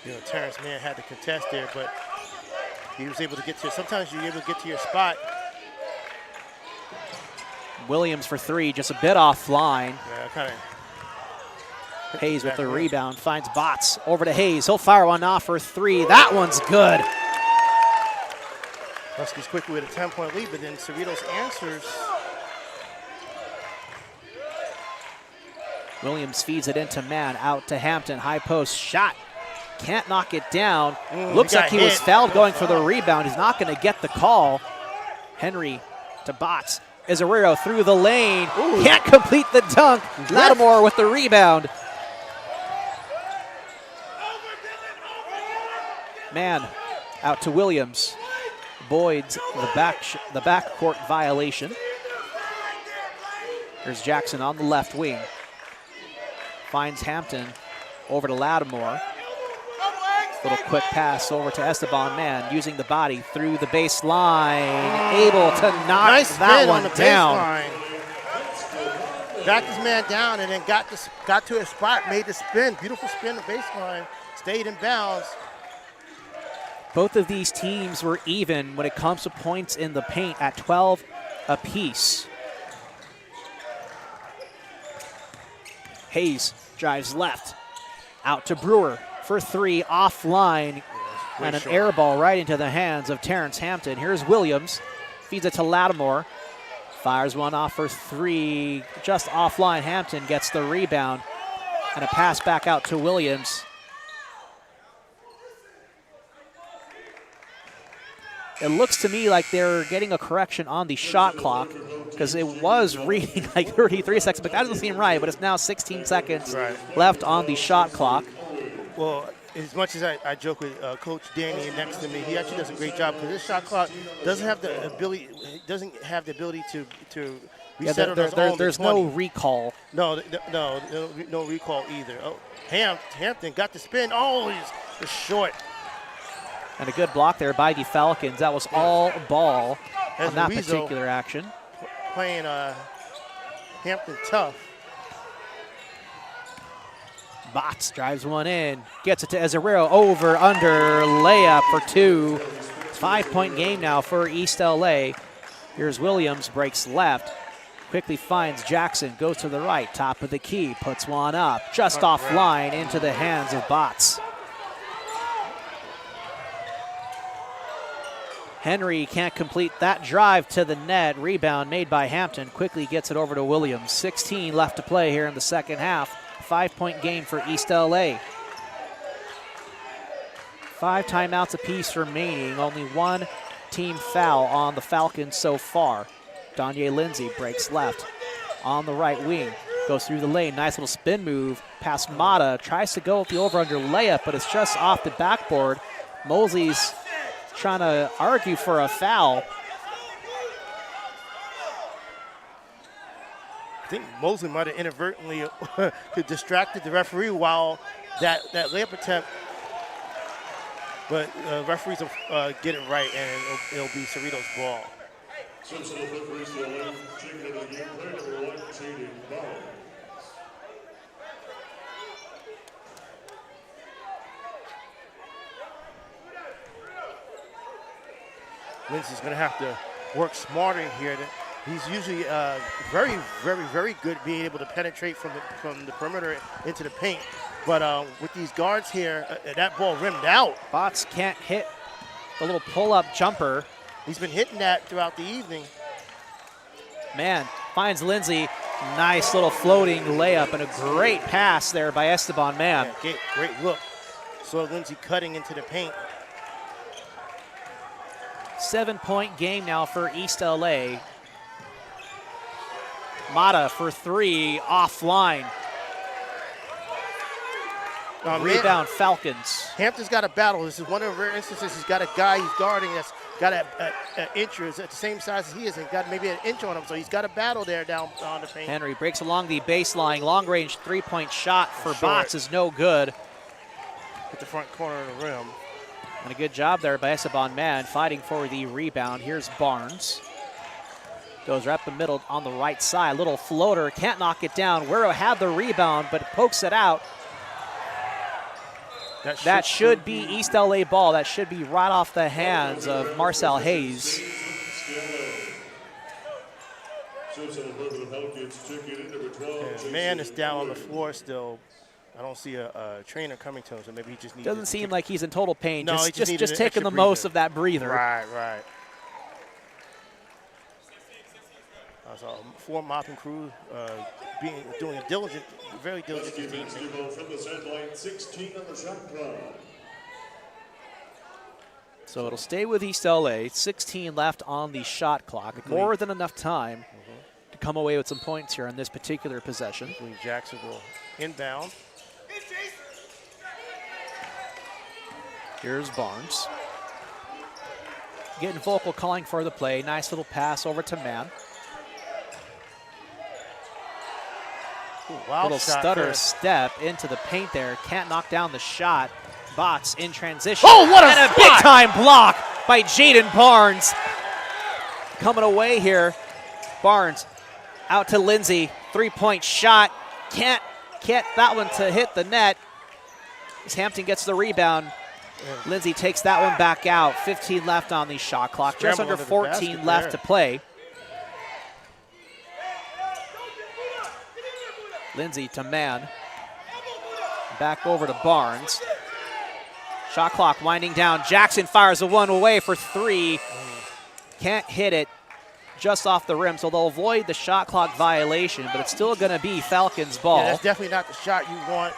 You know, Terrence Mann had to contest there, but he was able to get to, sometimes you're able to get to your spot. Williams for three, just a bit offline. Yeah, kind of. Hayes with the rebound, finds Botts. Over to Hayes, he'll fire one off for three. That one's good. Huskies quickly with a 10-point lead, but then Cerritos answers. Williams feeds it into Mann, out to Hampton, high post shot. Can't knock it down. Looks like he was fouled going for the rebound. He's not going to get the call. Henry to Botts. Erzuero through the lane. Ooh. Can't complete the dunk. Lattimore with the rebound. Mann out to Williams. Boyd's the backcourt violation. There's Jackson on the left wing. Finds Hampton over to Lattimore. Little quick pass over to Esteban. Mann using the body through the baseline. Able to knock that one down. Backed his man down and then got to his spot, made the spin. Beautiful spin the baseline. Stayed in bounds. Both of these teams were even when it comes to points in the paint at 12 apiece. Hayes drives left. Out to Brewer for three, offline, and an air ball right into the hands of Terrence Hampton. Here's Williams, feeds it to Lattimore, fires one off for three, just offline. Hampton gets the rebound, and a pass back out to Williams. It looks to me like they're getting a correction on the shot clock because it was reading like 33 seconds, but that doesn't seem right, but it's now 16 seconds left on the shot clock. Well, as much as I joke with Coach Danny next to me, he actually does a great job because this shot clock doesn't have the ability to reset on its own. There's no recall. No recall either. Oh, Hampton got the spin. Oh, he's short. And a good block there by the Falcons. That was all ball on that particular action. Playing Hampton tough. Botts drives one in, gets it to Erzuero, over, under, layup for two. 5-point game now for East LA. Here's Williams, breaks left, quickly finds Jackson, goes to the right, top of the key, puts one up, just offline into the hands of Botts. Henry can't complete that drive to the net. Rebound made by Hampton, quickly gets it over to Williams. 16 left to play here in the second half. 5-point game for East LA. 5 timeouts apiece remaining. Only one team foul on the Falcons so far. Danye Lindsay breaks left on the right wing. Goes through the lane. Nice little spin move. Past Mata. Tries to go with the over-under layup, but it's just off the backboard. Mosley's trying to argue for a foul. I think Mosley might have inadvertently distracted the referee while that layup attempt. But referees will get it right, and it'll be Cerritos' ball. Lindsay's going to have to work smarter here. He's usually very, very, very good being able to penetrate from the perimeter into the paint. But with these guards here, that ball rimmed out. Botts can't hit the little pull-up jumper. He's been hitting that throughout the evening. Man, finds Lindsay, Nice little floating layup and a great pass there by Esteban Mann. Yeah, great look. Saw Lindsey cutting into the paint. 7-point game now for East LA. Mata for three, offline. Rebound Falcons. Hampton's got a battle. This is one of the rare instances he's got a guy he's guarding that's got an inch or is at the same size as he is and got maybe an inch on him. So he's got a battle there down on the paint. Henry breaks along the baseline. Long-range three-point shot for Bots is no good. Hit the front corner of the rim. And a good job there by Esteban Mann fighting for the rebound. Here's Barnes. Goes right up the middle on the right side. Little floater, can't knock it down. Guerrero had the rebound, but pokes it out. That should be East LA ball. That should be right off the hands of Marcel Hayes. Man is down on the floor still. I don't see a trainer coming to him, so maybe he just needs. Doesn't seem like he's in total pain. No, just taking the most of that breather. Right. I saw 4 mopping crew doing a diligent, very diligent team. So it'll stay with East LA. 16 left on the shot clock. More than enough time to come away with some points here on this particular possession. Jackson will inbound. Here's Barnes. Getting vocal, calling for the play. Nice little pass over to Mann. Little stutter step into the paint there. Can't knock down the shot. Bots in transition. Oh, what a and a big-time block by Jaden Barnes. Coming away here. Barnes out to Lindsey. Three-point shot. Can't get that one to hit the net. As Hampton gets the rebound. Lindsey takes that one back out. 15 left on the shot clock. Just under 14 left to play. Lindsey to Mann. Back over to Barnes. Shot clock winding down. Jackson fires a one away for three. Can't hit it just off the rim, so they'll avoid the shot clock violation, but it's still going to be Falcons ball. Yeah, that's definitely not the shot you want.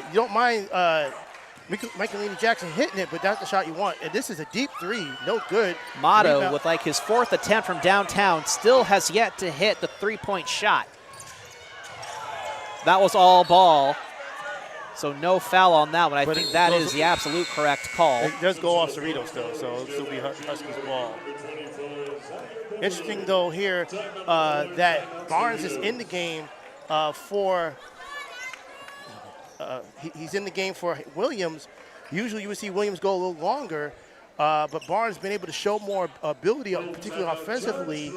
You don't mind Michaelini Jackson hitting it, but that's the shot you want. And this is a deep three, no good. Motto, with like his 4th attempt from downtown, still has yet to hit the three-point shot. That was all ball, so no foul on that one. I think that is the absolute correct call. It does go off Cerritos still, so it'll still be Huskies ball. Interesting though here that Barnes is in the game he's in the game for Williams. Usually you would see Williams go a little longer, but Barnes has been able to show more ability, particularly offensively.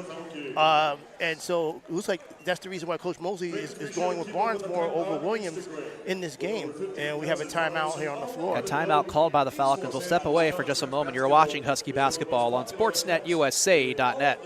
And so it looks like that's the reason why Coach Mosley is going with Barnes more over Williams in this game. And we have a timeout here on the floor. A timeout called by the Falcons. We'll step away for just a moment. You're watching Husky basketball on SportsNetUSA.net.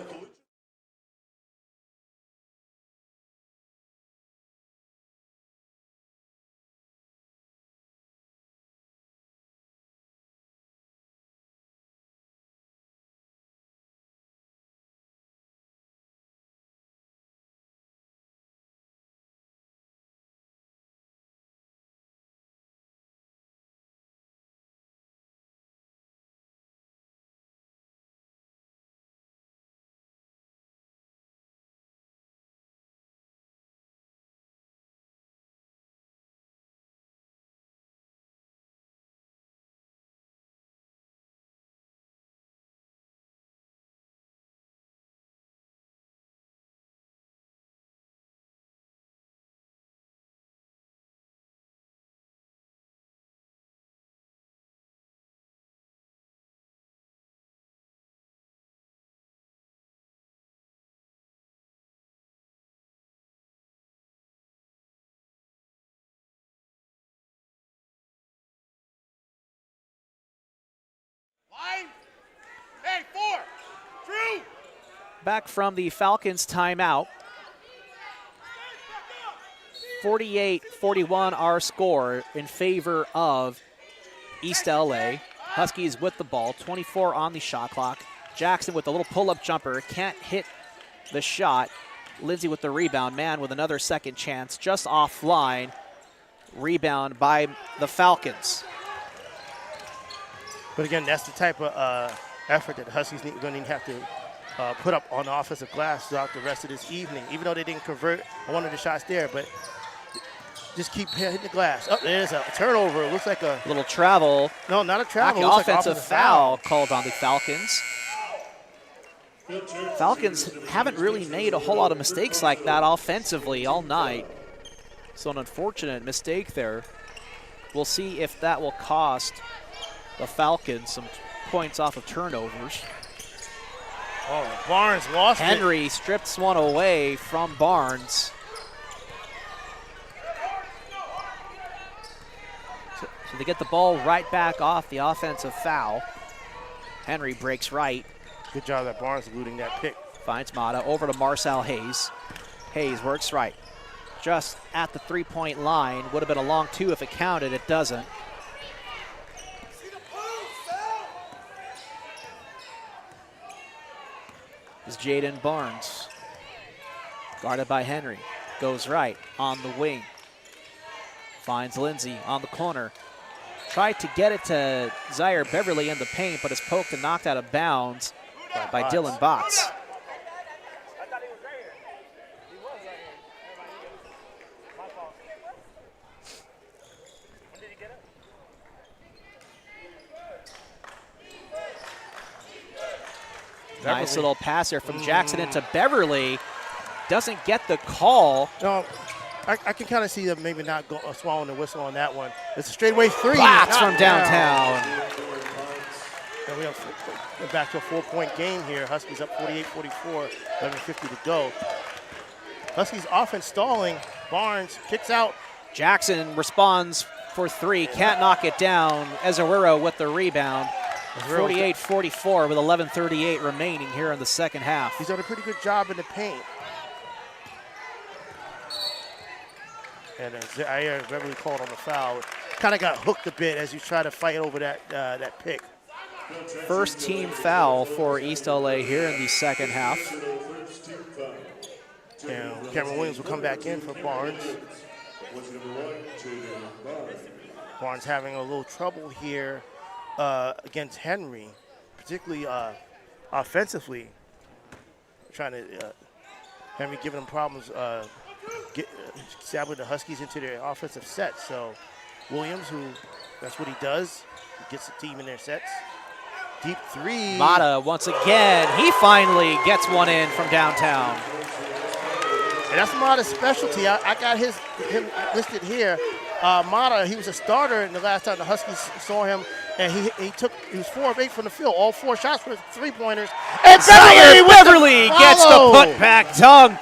Hey, 4, true. Back from the Falcons timeout. 48-41 our score in favor of East LA. Huskies with the ball, 24 on the shot clock. Jackson with a little pull-up jumper, can't hit the shot. Lindsay with the rebound. Man with another second chance, just offline. Rebound by the Falcons. But again, that's the type of effort that the Huskies are going to have to put up on the offensive glass throughout the rest of this evening. Even though they didn't convert on one of the shots there, but just keep hitting the glass. Oh, there's a turnover. It looks like a little travel. No, not a travel. Like offensive foul called on the Falcons. Falcons haven't really made a whole lot of mistakes like that offensively all night. So an unfortunate mistake there. We'll see if that will cost the Falcons some points off of turnovers. Oh, Barnes lost Henry strips one away from Barnes. So they get the ball right back off the offensive foul. Henry breaks right. Good job that Barnes eluding that pick. Finds Mata over to Marcel Hayes. Hayes works right. Just at the three-point line. Would have been a long two if it counted. It doesn't. Is Jaden Barnes. Guarded by Henry. Goes right on the wing. Finds Lindsay on the corner. Tried to get it to Zaire Beverly in the paint, but is poked and knocked out of bounds by Dylan Botts. Nice little pass here from Jackson into Beverly. Doesn't get the call. No, I can kind of see them maybe not swallowing the whistle on that one. It's a straightaway three. Botts from downtown. And we're back to a 4-point game here. Huskies up 48-44, 11:50 to go. Huskies offense stalling. Barnes kicks out. Jackson responds for three. Can't knock it down. Ezewiro with the rebound. 48-44 with 11:38 remaining here in the second half. He's done a pretty good job in the paint. And Zaire Beverly called on the foul. Kind of got hooked a bit as you try to fight over that pick. First team foul for East LA here in the second half. And Cameron Williams will come back in for Barnes. Barnes having a little trouble here against Henry, particularly offensively. Trying to Henry giving him problems establishing the Huskies into their offensive set. So Williams, that's what he does. He gets the team in their sets. Deep three. Mata once again. He finally gets one in from downtown. And that's Mata's specialty. I got him listed here. Mata, he was a starter in the last time the Huskies saw him, and he was 4 of 8 from the field. All 4 shots were three-pointers. And Beverly gets the putback dunk.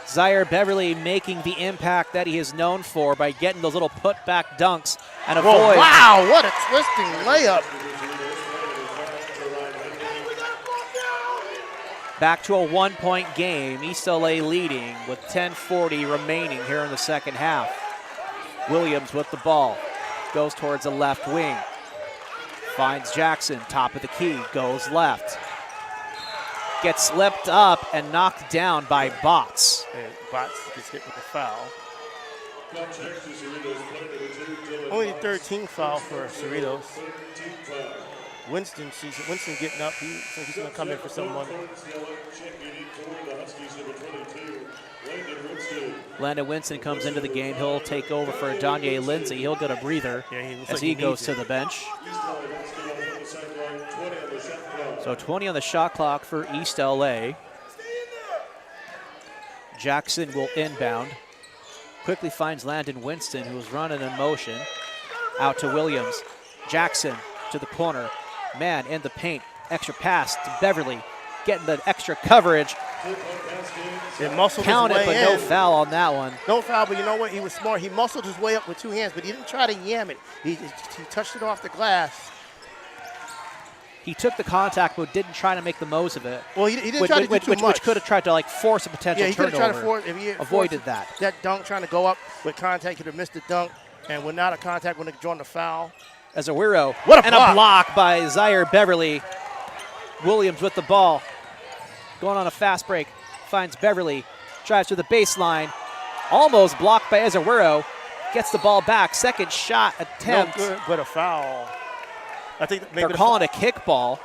Zaire Beverly making the impact that he is known for by getting those little putback dunks and avoid. Whoa, wow, what a twisting layup. Back to a 1-point game. East LA leading with 10:40 remaining here in the second half. Williams with the ball. Goes towards the left wing. Finds Jackson, top of the key, goes left. Gets slipped up and knocked down by Botts. And Botts gets hit with the foul. Only the 13th foul for Cerritos. Winston getting up. He's going to come in for someone. Landon Winston comes into the game. He'll take over for Danye Lindsay. He'll get a breather as he goes to the bench. So 20 on the shot clock for East LA. Jackson will inbound. Quickly finds Landon Winston, who is running in motion. Out to Williams. Jackson to the corner. Man in the paint. Extra pass to Beverly. Getting the extra coverage. Counted, but no foul on that one. No foul, but you know what? He was smart. He muscled his way up with 2 hands, but he didn't try to yam it. He touched it off the glass. He took the contact, but didn't try to make the most of it. Well, he didn't try to do too much. Which could have tried to force a potential turnover. He could have tried to force. If he avoided that. That dunk, trying to go up with contact, he could have missed the dunk, and with not a contact, when they drawn the foul. Ezewiro. What a and a block by Zaire Beverly. Williams with the ball. Going on a fast break. Finds Beverly. Drives to the baseline. Almost blocked by Ezewiro. Gets the ball back. Second shot attempt. No good, but a foul. I think maybe they're calling a kickball.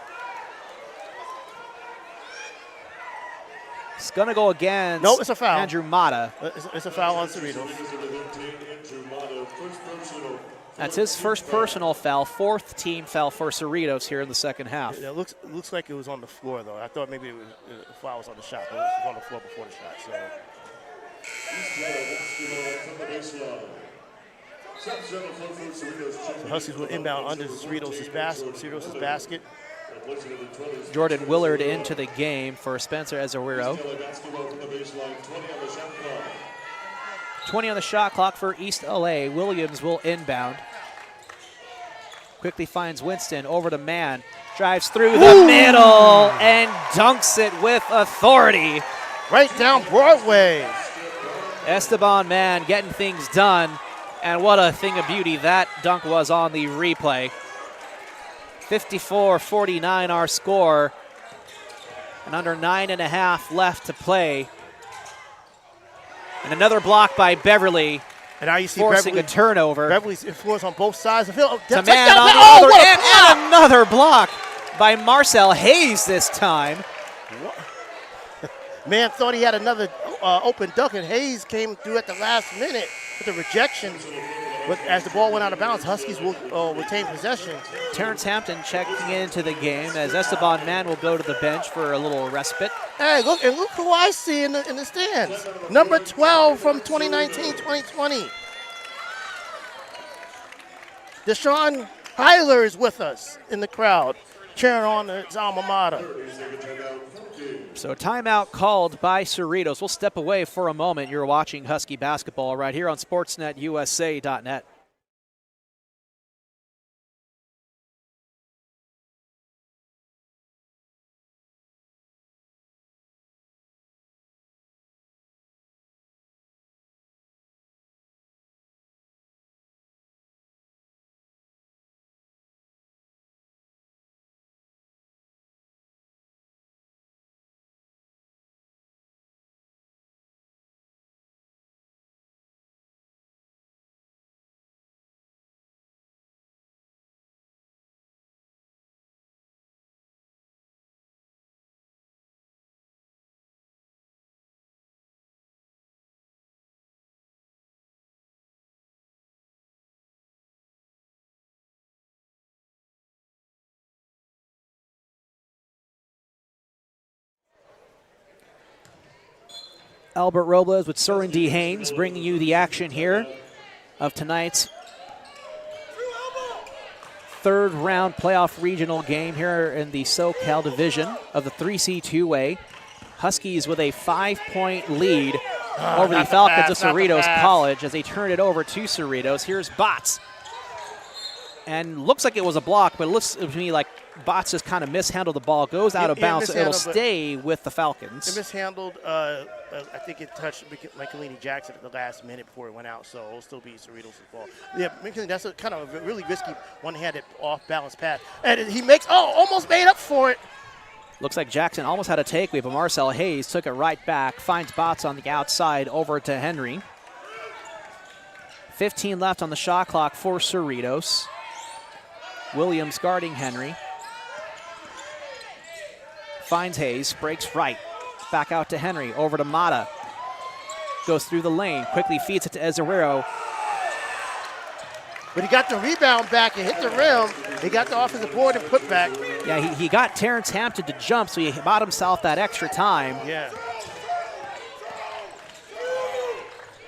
It's going to go against no, it's a foul. Andrew Mata. It's a foul on Cerritos. That's his first personal foul, fourth team foul for Cerritos here in the second half. It looks like it was on the floor, though. I thought maybe the foul was on the shot, but it was on the floor before the shot. So Huskies will inbound under Cerritos' basket. Jordan Willard into the game for Spencer Ezewiro. 20 on the shot clock for East LA. Williams will inbound. Quickly finds Winston over to Mann. Drives through the middle and dunks it with authority. Right down Broadway. Esteban Mann getting things done. And what a thing of beauty that dunk was on the replay. 54-49 our score. And under 9.5 left to play. And another block by Beverly. And now you see forcing a turnover. Beverly's influence on both sides of the field. To Mann on the other end, and another block by Marcel Hayes this time. Man thought he had another open dunk, and Hayes came through at the last minute with the rejection. But as the ball went out of bounds, Huskies will retain possession. Terrence Hampton checking into the game as Esteban Mann will go to the bench for a little respite. Hey, look who I see in the stands. Number 12 from 2019-2020. Deshaun Hyler is with us in the crowd, cheering on his alma mater. So timeout called by Cerritos. We'll step away for a moment. You're watching Husky basketball right here on SportsNetUSA.net. Albert Robles with Cerwin D. Haynes bringing you the action here of tonight's third round playoff regional game here in the SoCal division of the 3C2A. Huskies with a 5-point lead over the Falcons of Cerritos College as they turn it over to Cerritos. Here's Botts. And looks like it was a block, but it looks to me like Botts just kind of mishandled the ball, goes out of bounds, so it'll stay with the Falcons. It mishandled, I think it touched Michelini Jackson at the last minute before it went out, so it'll still be Cerritos' ball. Yeah, that's a kind of a really risky one-handed off-balance pass. And he almost made up for it. Looks like Jackson almost had a takeaway, but Marcel Hayes took it right back, finds Botts on the outside over to Henry. 15 left on the shot clock for Cerritos. Williams guarding Henry. Finds Hayes, breaks right. Back out to Henry, over to Mata. Goes through the lane, quickly feeds it to Ezewiro. But he got the rebound back and hit the rim. He got the offensive board and put back. Yeah, he got Terrence Hampton to jump, so he bought himself that extra time. Yeah.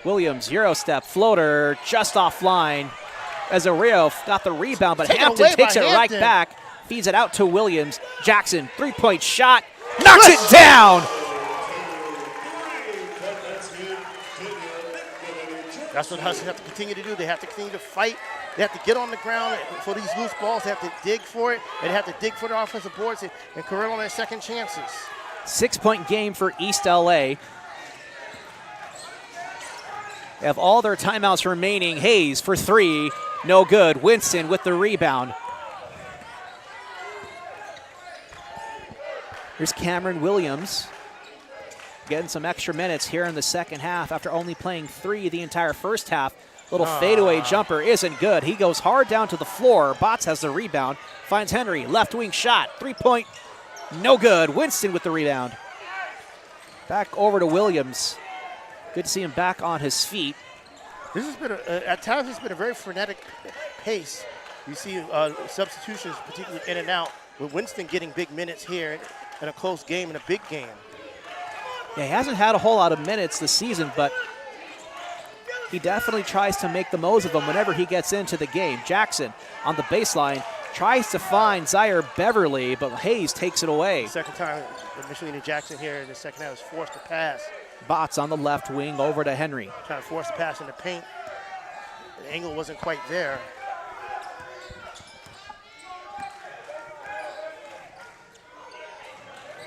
Williams, Euro step, floater, just offline. Ezewiro got the rebound, but Hampton takes it right back. Feeds it out to Williams. Jackson, three-point shot, knocks it down. That's what Huskies have to continue to do. They have to continue to fight. They have to get on the ground for these loose balls. They have to dig for it. They have to dig for the offensive boards and correct on their second chances. 6-point game for East LA. They have all their timeouts remaining. Hayes for three. No good. Winston with the rebound. Here's Cameron Williams getting some extra minutes here in the second half after only playing 3 the entire first half. Little fadeaway jumper isn't good. He goes hard down to the floor. Botts has the rebound. Finds Henry. Left wing shot. 3-point. No good. Winston with the rebound. Back over to Williams. Good to see him back on his feet. This has been, at times, it's been a very frenetic pace. You see substitutions, particularly in and out, with Winston getting big minutes here in a close game, in a big game. Yeah, he hasn't had a whole lot of minutes this season, but he definitely tries to make the most of them whenever he gets into the game. Jackson on the baseline tries to find Zaire Beverly, but Hayes takes it away. Second time Michelina Jackson here in the second half was forced to pass. Botts on the left wing over to Henry. Trying to force the pass in the paint. The angle wasn't quite there.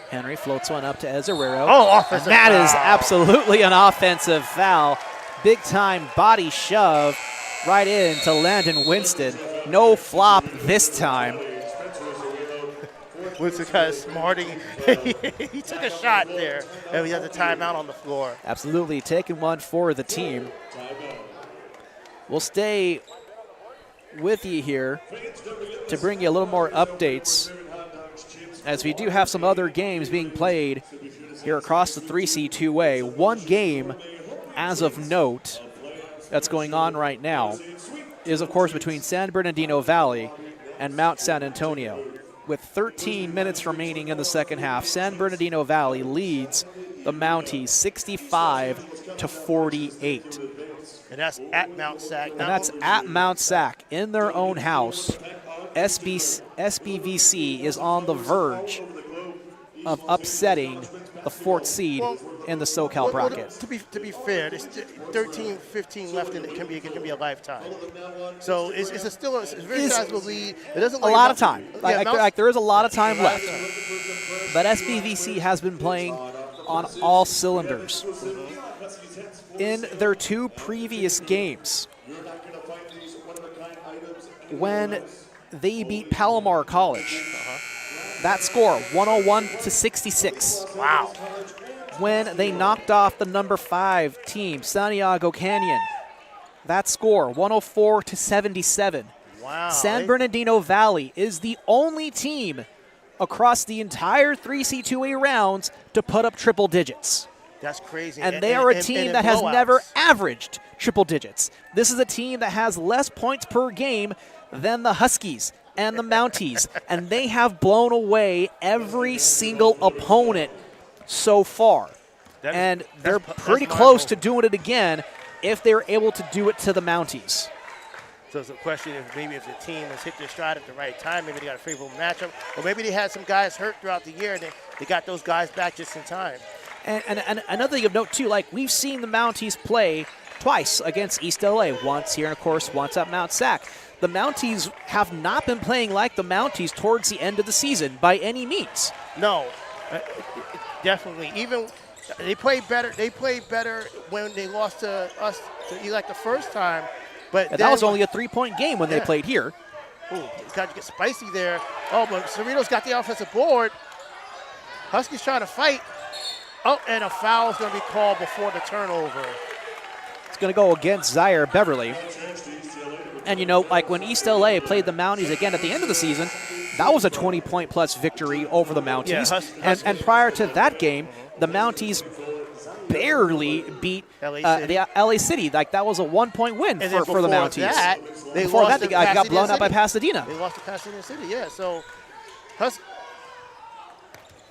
Henry floats one up to Ezerero. Oh, offensive and that foul. is absolutely an offensive foul. Big time body shove right into Landon Winston. No flop this time. Winston kind of smarting. He took a shot there, and we had the timeout on the floor. Absolutely taking one for the team. We'll stay with you here to bring you a little more updates, as we do have some other games being played here across the 3C2A. One game, as of note, that's going on right now is, of course, between San Bernardino Valley and Mount San Antonio. With 13 minutes remaining in the second half, San Bernardino Valley leads the Mounties 65-48. And that's at Mount Sac. And that's at Mount Sac in their own house. SBVC is on the verge of upsetting the 4th seed in the SoCal bracket. To be fair, there's 13, 15 left, and it can be a lifetime. So it's still a very sizable lead. It doesn't a lot of time. There is a lot of time left. But SBVC has been playing on all cylinders. In their 2 previous games, when they beat Palomar College, that score 101-66. Wow. When they knocked off the number 5 team, Santiago Canyon, that score 104-77. Wow. San Bernardino Valley is the only team across the entire 3C2A rounds to put up triple digits. That's crazy. And they are a team that has never averaged triple digits. This is a team that has less points per game than the Huskies and the Mounties, and they have blown away every single opponent so far. And they're pretty close to doing it again if they're able to do it to the Mounties. So it's a question of maybe if the team has hit their stride at the right time, maybe they got a favorable matchup, or maybe they had some guys hurt throughout the year and they got those guys back just in time. And another thing of note, too, like we've seen the Mounties play twice against East LA, once here and, of course, once at Mount Sac. The Mounties have not been playing like the Mounties towards the end of the season by any means. No, definitely. Even they played better. They played better when they lost to us to ELAC the first time. But that was only a 3-point game when they played here. Ooh, it's got to get spicy there. Oh, but Cerritos got the offensive board. Huskies trying to fight. Oh, and a foul is going to be called before the turnover. It's going to go against Zaire Beverly. And, you know, like when East LA played the Mounties again at the end of the season, that was a 20-point-plus victory over the Mounties. Yeah, and prior to that game, the Mounties barely beat the LA City. Like, that was a 1-point win for the Mounties. Before that, they got blown out by Pasadena. They lost to Pasadena City, yeah. So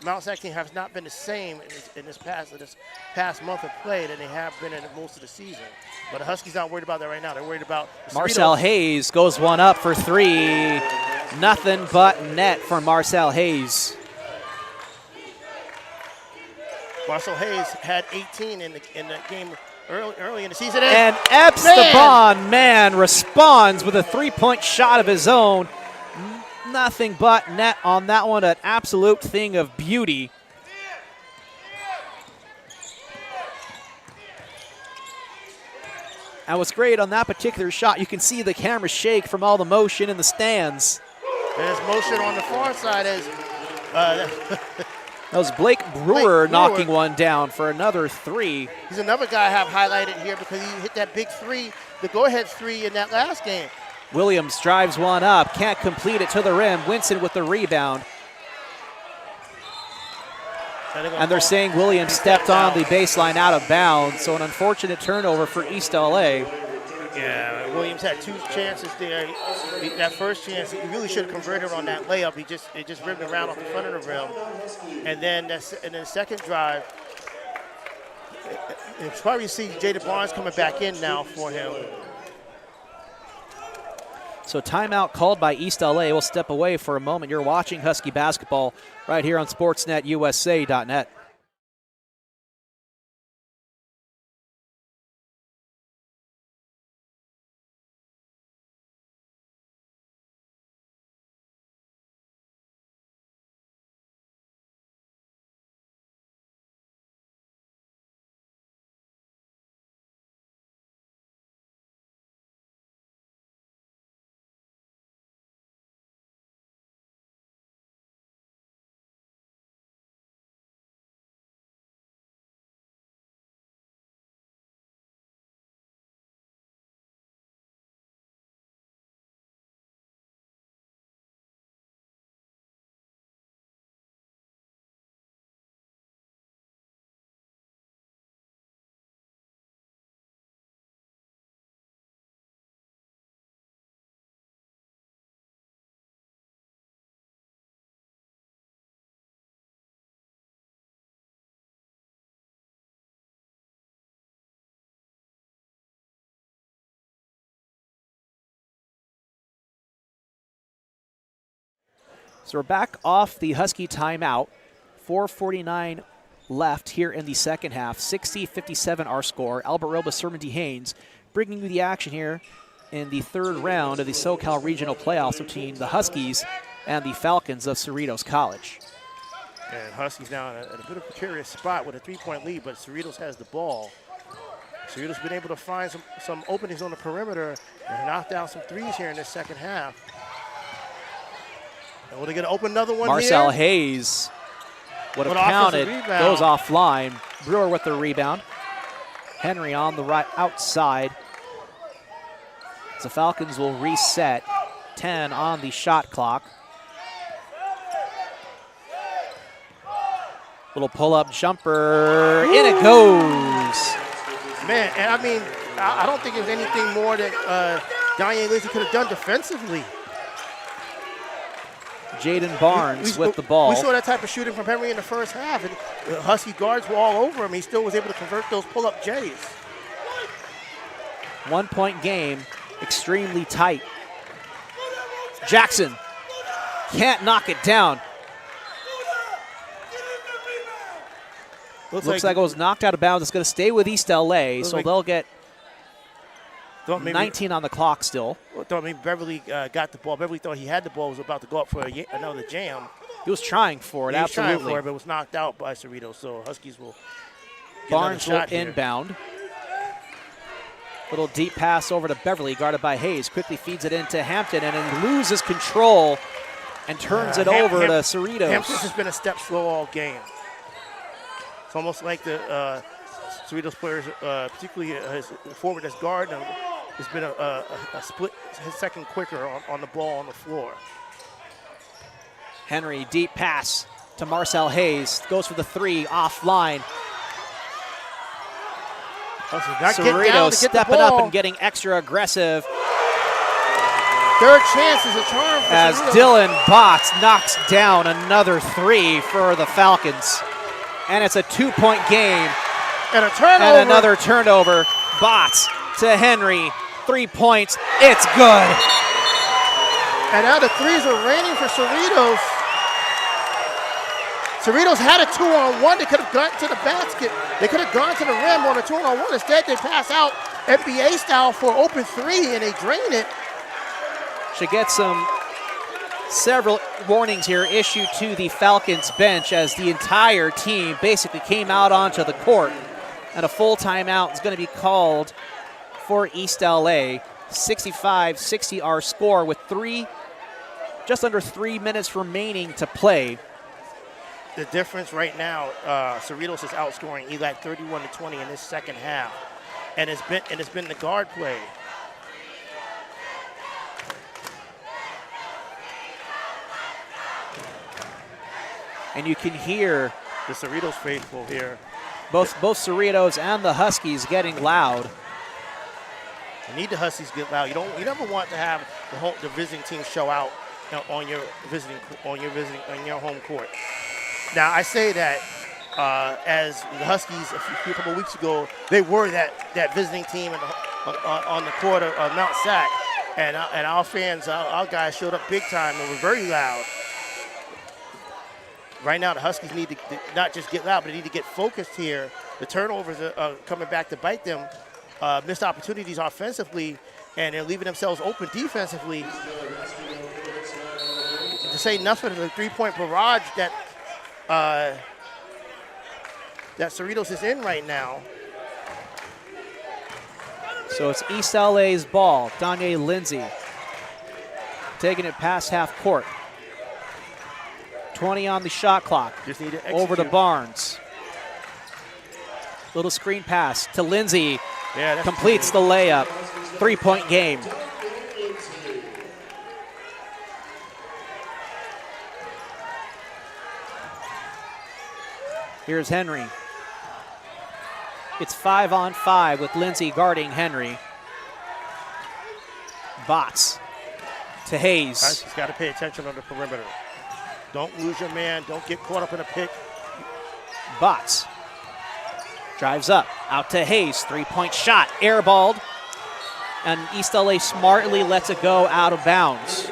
Mount Sac team has not been the same in this past month of play than they have been in most of the season. But the Huskies not worried about that right now. They're worried about Marcel Hayes goes one up for 3. Nothing but net for Marcel Hayes. Marcel Hayes had 18 in the game early in the season. And Esteban, responds with a 3-point shot of his own. Nothing but net on that one, an absolute thing of beauty. And what's great on that particular shot, you can see the camera shake from all the motion in the stands. There's motion on the far side as That was Blake Brewer knocking one down for another 3. He's another guy I have highlighted here because he hit that big 3, the go-ahead 3 in that last game. Williams drives one up, can't complete it to the rim. Winston with the rebound. And they're saying Williams stepped on the baseline out of bounds, so an unfortunate turnover for East LA. Yeah, Williams had 2 chances there. That first chance, he really should have converted on that layup. It just ripped around off the front of the rim. And then the second drive, you probably see Jada Barnes coming back in now for him. So timeout called by East LA. We'll step away for a moment. You're watching Husky basketball right here on SportsNetUSA.net. So we're back off the Husky timeout. 4:49 left here in the second half. 60-57 our score. Albert Robles, Cerwin D. Haynes bringing you the action here in the third round of the SoCal Regional Playoffs between the Huskies and the Falcons of Cerritos College. And Huskies now in a bit of a precarious spot with a 3-point lead, but Cerritos has the ball. Cerritos been able to find some openings on the perimeter and knock down some threes here in this second half. And we're going to open another one Marcel here. Hayes would have counted, goes offline. Brewer with the rebound. Henry on the right outside. The Falcons will reset. 10 on the shot clock. Little pull-up jumper. In it goes. Man, and I mean, I don't think there's anything more that Danye Lizzie could have done defensively. Jaden Barnes with the ball. We saw that type of shooting from Henry in the first half, and the Husky guards were all over him. He still was able to convert those pull-up J's. 1 point game, extremely tight. Jackson can't knock it down. Looks like it was knocked out of bounds. It's going to stay with East LA, so they'll get 19 on the clock still. Beverly got the ball. Beverly thought he had the ball, was about to go up for another jam. He was trying for it, absolutely. He was trying for it, but was knocked out by Cerritos, so Huskies will get Barnes will here. Inbound. Little deep pass over to Beverly, guarded by Hayes. Quickly feeds it into Hampton, and then loses control and turns it over to Cerritos. Hampton's has been a step slow all game. It's almost like the Cerritos players, particularly his forward as guard, has been a split second quicker on the ball on the floor. Henry, deep pass to Marcel Hayes. Goes for the 3, offline. Cerritos stepping up and getting extra aggressive. Third chance is a charm for as Cerritos. Dylan Botts knocks down another 3 for the Falcons. And it's a 2-point game. And a turnover. And another turnover. Botts to Henry. 3 points. It's good. And now the threes are raining for Cerritos. Cerritos had a 2-on-1. They could have gotten to the basket. They could have gone to the rim on a 2-on-1. Instead, they pass out NBA style for open 3, and they drain it. Should get several warnings here issued to the Falcons bench as the entire team basically came out onto the court. And a full timeout is going to be called for East LA. 65-60 our score with just under 3 minutes remaining to play. The difference right now, Cerritos is outscoring ELAC 31-20 in this second half, and it's been the guard play. And you can hear the Cerritos faithful here. Both Cerritos and the Huskies getting loud. You need the Huskies to get loud. You never want to have the visiting team show out on your home court. Now I say that as the Huskies a couple of weeks ago, they were that visiting team on the court of Mount Sac, and our fans, our guys showed up big time and were very loud. Right now, the Huskies need to not just get loud, but they need to get focused here. The turnovers are coming back to bite them. Missed opportunities offensively, and they're leaving themselves open defensively. To say nothing of the three-point barrage that Cerritos is in right now. So it's East LA's ball. Danye Lindsay taking it past half court. 20 on the shot clock. Just need to execute. Over to Barnes. Little screen pass to Lindsay. Yeah, completes the layup. 3-point game. Here's Henry. It's 5-on-5 with Lindsay guarding Henry. Bots to Hayes. He's got to pay attention on the perimeter. Don't lose your man. Don't get caught up in a pick. Bots drives up, out to Hayes. 3-point shot, airballed. And East LA smartly lets it go out of bounds.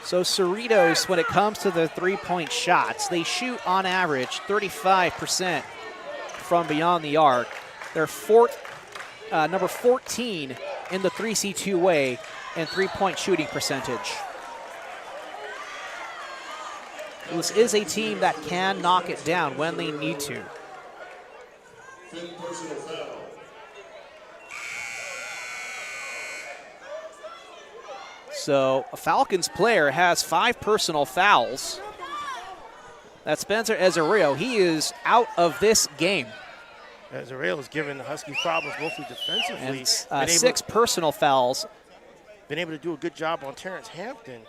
So Cerritos, when it comes to the 3-point shots, they shoot on average 35% from beyond the arc. They're number 14 in the 3C2 way and 3-point shooting percentage. This is a team that can knock it down when they need to. So a Falcons player has 5 personal fouls. That's Spencer Ezereo. He is out of this game. Ezereo is giving the Huskies problems mostly defensively. And 6 personal fouls. Been able to do a good job on Terrence Hampton.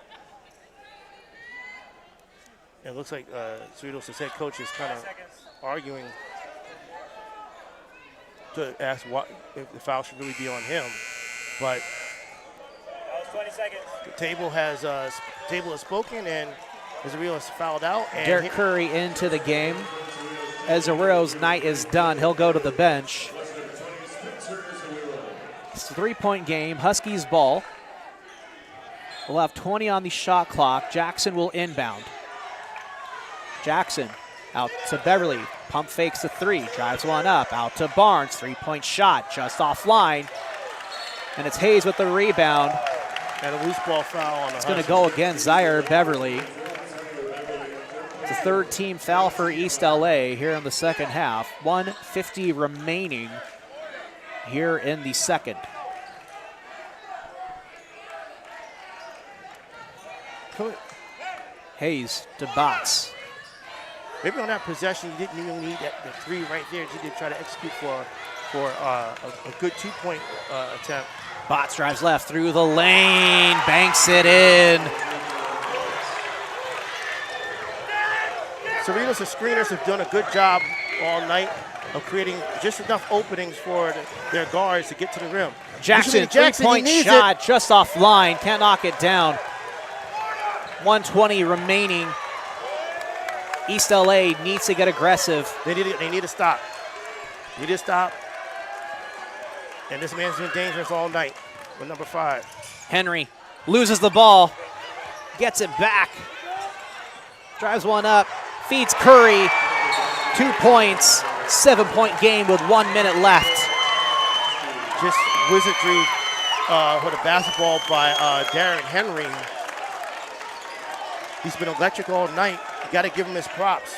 It looks like Cerritos' head coach is kind of arguing to ask if the foul should really be on him. But 20 seconds. the table has spoken, and Ezereo has fouled out. And Derek Curry into the game. Ezereo's night is done. He'll go to the bench. It's a 3-point game. Huskies ball. We'll have 20 on the shot clock. Jackson will inbound. Jackson out to Beverly. Pump fakes the 3. Drives one up. Out to Barnes. 3-point shot just offline. And it's Hayes with the rebound. And a loose ball foul on the It's going to go against Zaire Beverly. It's a 3rd team foul for East LA here in the second half. 1:50 remaining here in the second. Hayes to Bots. Maybe on that possession, you didn't even need the 3 right there. You did try to execute for a good 2-point attempt. Bots drives left through the lane, banks it in. Cerritos' screeners have done a good job all night of creating just enough openings for their guards to get to the rim. Jackson 3-point shot just offline, can't knock it down. 1:20 remaining. East LA needs to get aggressive. They need to stop. They need to stop. And this man's been dangerous all night with number 5. Henry loses the ball, gets it back, drives one up, feeds Curry, 2 points, 7-point game with 1 minute left. Just wizardry with a basketball by Darren Henry. He's been electric all night. You got to give him his props.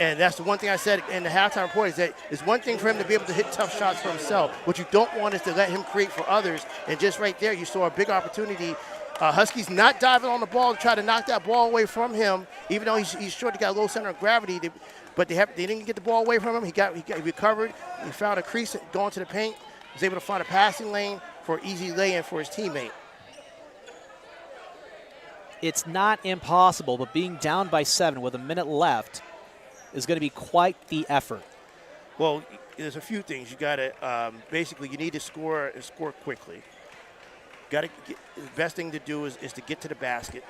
And that's the one thing I said in the halftime report is that it's one thing for him to be able to hit tough shots for himself. What you don't want is to let him create for others. And just right there, you saw a big opportunity. Huskies not diving on the ball to try to knock that ball away from him, even though he's short, he got a low center of gravity. But they didn't get the ball away from him. He recovered. He found a crease going to the paint. Was able to find a passing lane for an easy lay-in for his teammate. It's not impossible, but being down by 7 with a minute left is going to be quite the effort. Well, there's a few things. You got to basically you need to score and score quickly. The best thing to do is to get to the basket.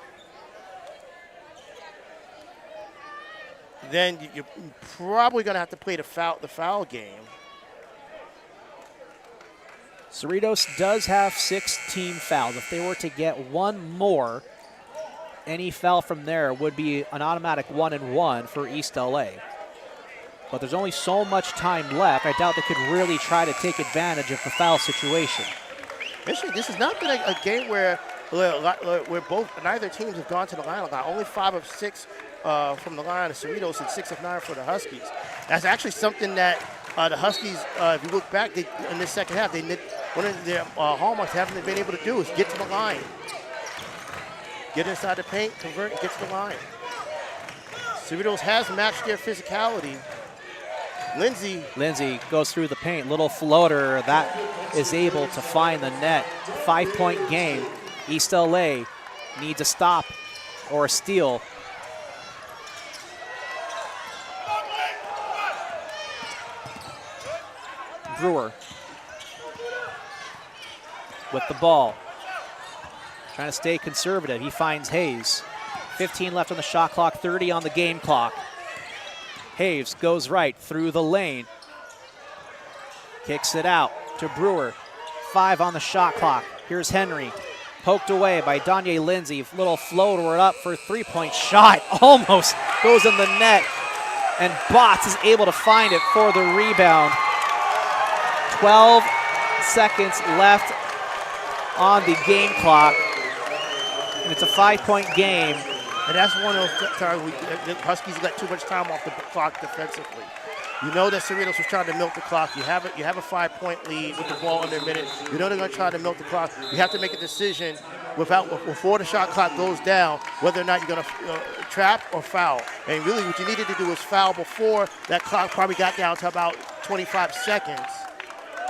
Then you're probably going to have to play the foul game. Cerritos does have 6 team fouls. If they were to get one more, any foul from there would be an automatic 1-and-1 for East LA. But there's only so much time left. I doubt they could really try to take advantage of the foul situation. Actually, this has not been a game where neither teams have gone to the line a lot. Only 5 of 6 from the line of Cerritos and 6 of 9 for the Huskies. That's actually something that the Huskies, if you look back in this second half, one of their hallmarks haven't been able to do is get to the line. Get inside the paint, convert, and get to the line. Cerritos has matched their physicality. Lindsay goes through the paint. Little floater that is able to find the net. 5-point game. East LA needs a stop or a steal. Brewer with the ball. Trying to stay conservative. He finds Hayes. 15 left on the shot clock, 30 on the game clock. Hayes goes right through the lane. Kicks it out to Brewer. 5 on the shot clock. Here's Henry. Poked away by Danye Lindsay. Little floater up for a 3-point shot. Almost goes in the net. And Botts is able to find it for the rebound. 12 seconds left on the game clock. And it's a 5-point game. And that's one of those times the Huskies let too much time off the clock defensively. You know that Cerritos was trying to milk the clock. You have a 5-point lead with the ball under a minute. You know they're going to try to milk the clock. You have to make a decision before the shot clock goes down whether or not you're going to trap or foul. And really what you needed to do was foul before that clock probably got down to about 25 seconds.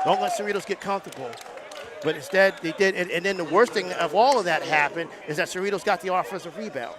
Don't let Cerritos get comfortable. But instead, they did. And then the worst thing of all of that happened is that Cerritos got the offensive rebound.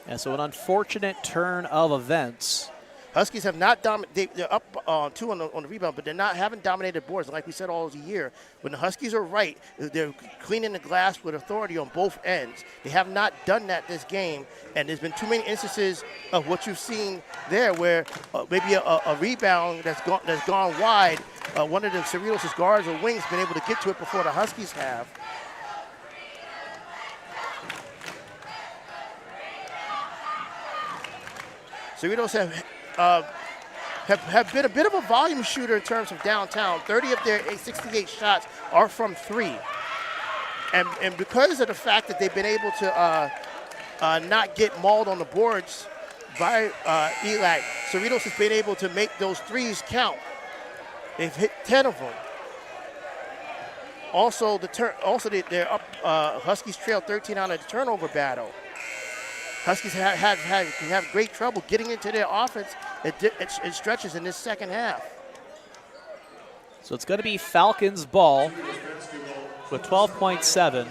And so an unfortunate turn of events. Huskies have not dominated. They're up 2 on the rebound, but haven't dominated boards like we said all year. When the Huskies are right, they're cleaning the glass with authority on both ends. They have not done that this game, and there's been too many instances of what you've seen there, where maybe a rebound that's gone wide. One of the Cerritos' guards or wings been able to get to it before the Huskies have. Cerritos have been a bit of a volume shooter in terms of downtown. 30 of their 68 shots are from 3. And because of the fact that they've been able to not get mauled on the boards by ELAC, Cerritos has been able to make those 3s count. They've hit 10 of them. Also, they're up. Huskies trail 13 out of the turnover battle. Huskies have great trouble getting into their offense. It stretches in this second half. So it's going to be Falcons ball with 12.7.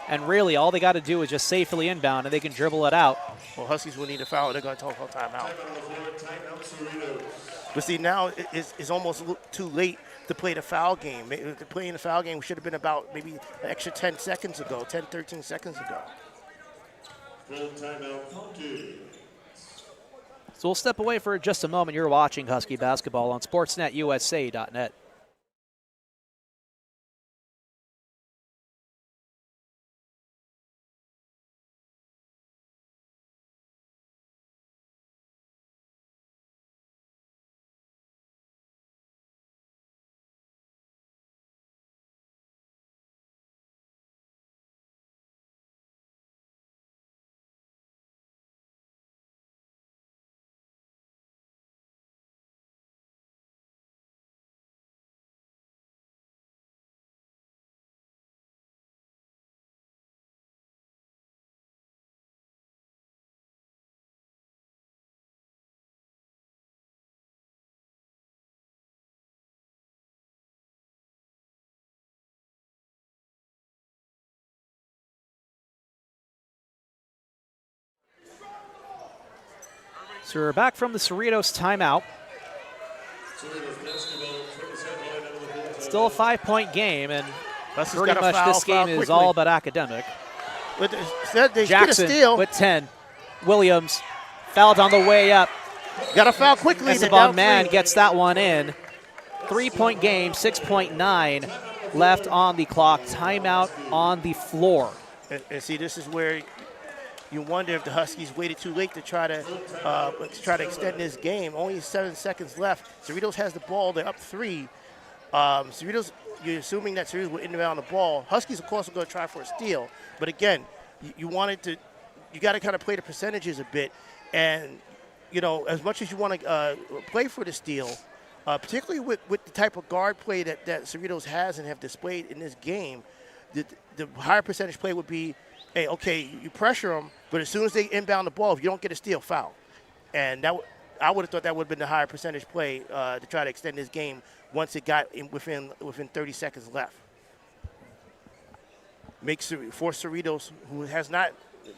And really, all they got to do is just safely inbound, and they can dribble it out. Well, Huskies will need a foul. They're going to call timeout. But see, now it's almost too late to play the foul game. Playing the foul game should have been about maybe an extra 10 seconds ago, 10, 13 seconds ago. So we'll step away for just a moment. You're watching Husky basketball on SportsNetUSA.net. So we're back from the Cerritos timeout. Still a 5-point game, and Huskies pretty got a much foul, this game is all about academic. But they get a Jackson steal. with 10. Williams fouled on the way up. Got a foul quickly. Esteban Man gets that one in. 3-point game, 6.9 left on the clock. Timeout on the floor. And see, this is where you wonder if the Huskies waited too late to try to extend this game. Only 7 seconds left. Cerritos has the ball. They're up 3. Cerritos, you're assuming that Cerritos will inbound the ball. Huskies, of course, are going to try for a steal. But again, you got to kind of play the percentages a bit. And, you know, as much as you want to play for the steal, particularly with the type of guard play that Cerritos has and have displayed in this game, the higher percentage play would be, hey, okay, you pressure them, but as soon as they inbound the ball, if you don't get a steal, foul. And I would have thought that would have been the higher percentage play to try to extend this game once it got within 30 seconds left. Force Cerritos, who has not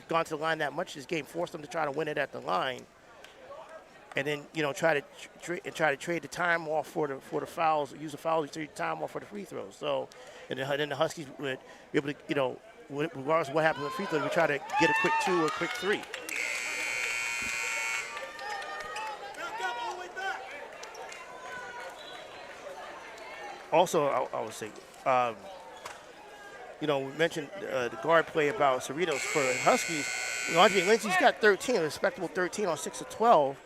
gone to the line that much this game, force them to try to win it at the line, and then try to trade the time off for the fouls, use the fouls to trade time off for the free throws. So, and then the Huskies would be able to regardless of what happens with free throws, we try to get a quick 2 or a quick 3. Also, I would say, we mentioned the guard play about Cerritos for the Huskies. Andre Lindsey's got 13, a respectable 13 on 6 of 12.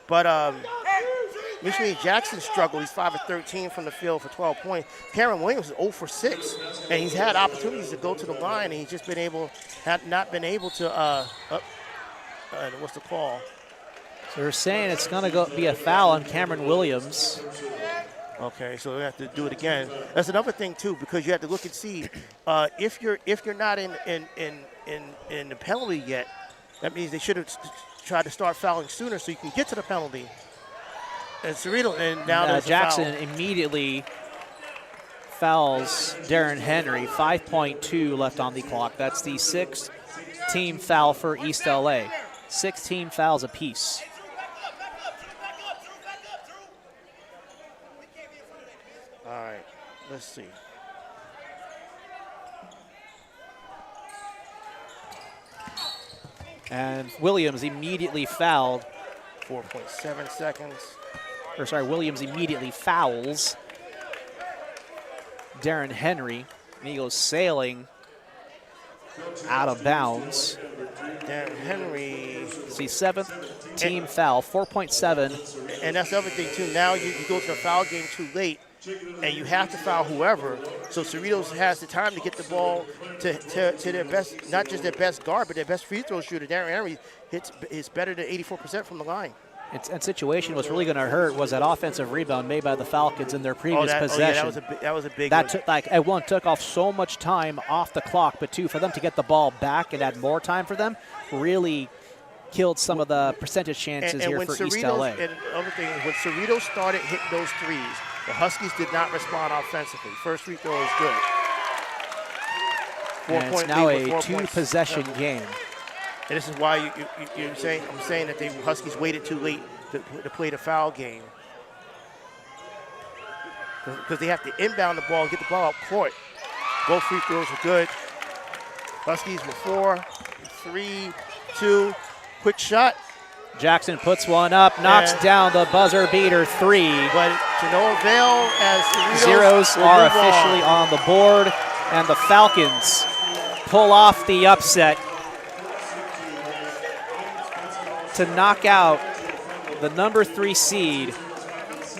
But Michigan Jackson struggled. He's 5 of 13 from the field for 12 points. Cameron Williams is 0 for 6, and he's had opportunities to go to the line, and he's just not been able to. What's the call? So they're saying it's going to be a foul on Cameron Williams. Okay, so we have to do it again. That's another thing too, because you have to look and see if you're not in the penalty yet. That means they should have tried to start fouling sooner so you can get to the penalty. And Cerritos, and now there's Jackson a foul. immediately fouls Darren Henry. 5.2 left on the clock. That's the 6th team foul for East LA. 16 fouls apiece. All right, let's see. And Williams immediately fouled. 4.7 seconds. Williams immediately fouls Darren Henry, and he goes sailing out of bounds. Darren Henry. See, 7th team foul, 4.7. And that's the other thing too. Now you go to the foul game too late, and you have to foul whoever. So Cerritos has the time to get the ball to their best, not just their best guard, but their best free throw shooter. Darren Henry is better than 84% from the line. And situation was really going to hurt was that offensive rebound made by the Falcons in their previous possession. That was a big that one. took, one, took off so much time off the clock, but 2, for them to get the ball back and add more time for them really killed some of the percentage chances here for East LA. And the other thing is when Cerritos started hitting those threes, the Huskies did not respond offensively. First free throw is good. And it's now a 2-possession game. And this is why I'm saying that the Huskies waited too late to play the foul game. Because they have to inbound the ball and get the ball up court. Both free throws are good. Huskies with 4, 3, 2. Quick shot. Jackson puts one up, knocks down the buzzer beater 3. But to no avail as Zeros are officially on the board, and the Falcons pull off the upset to knock out the number 3 seed,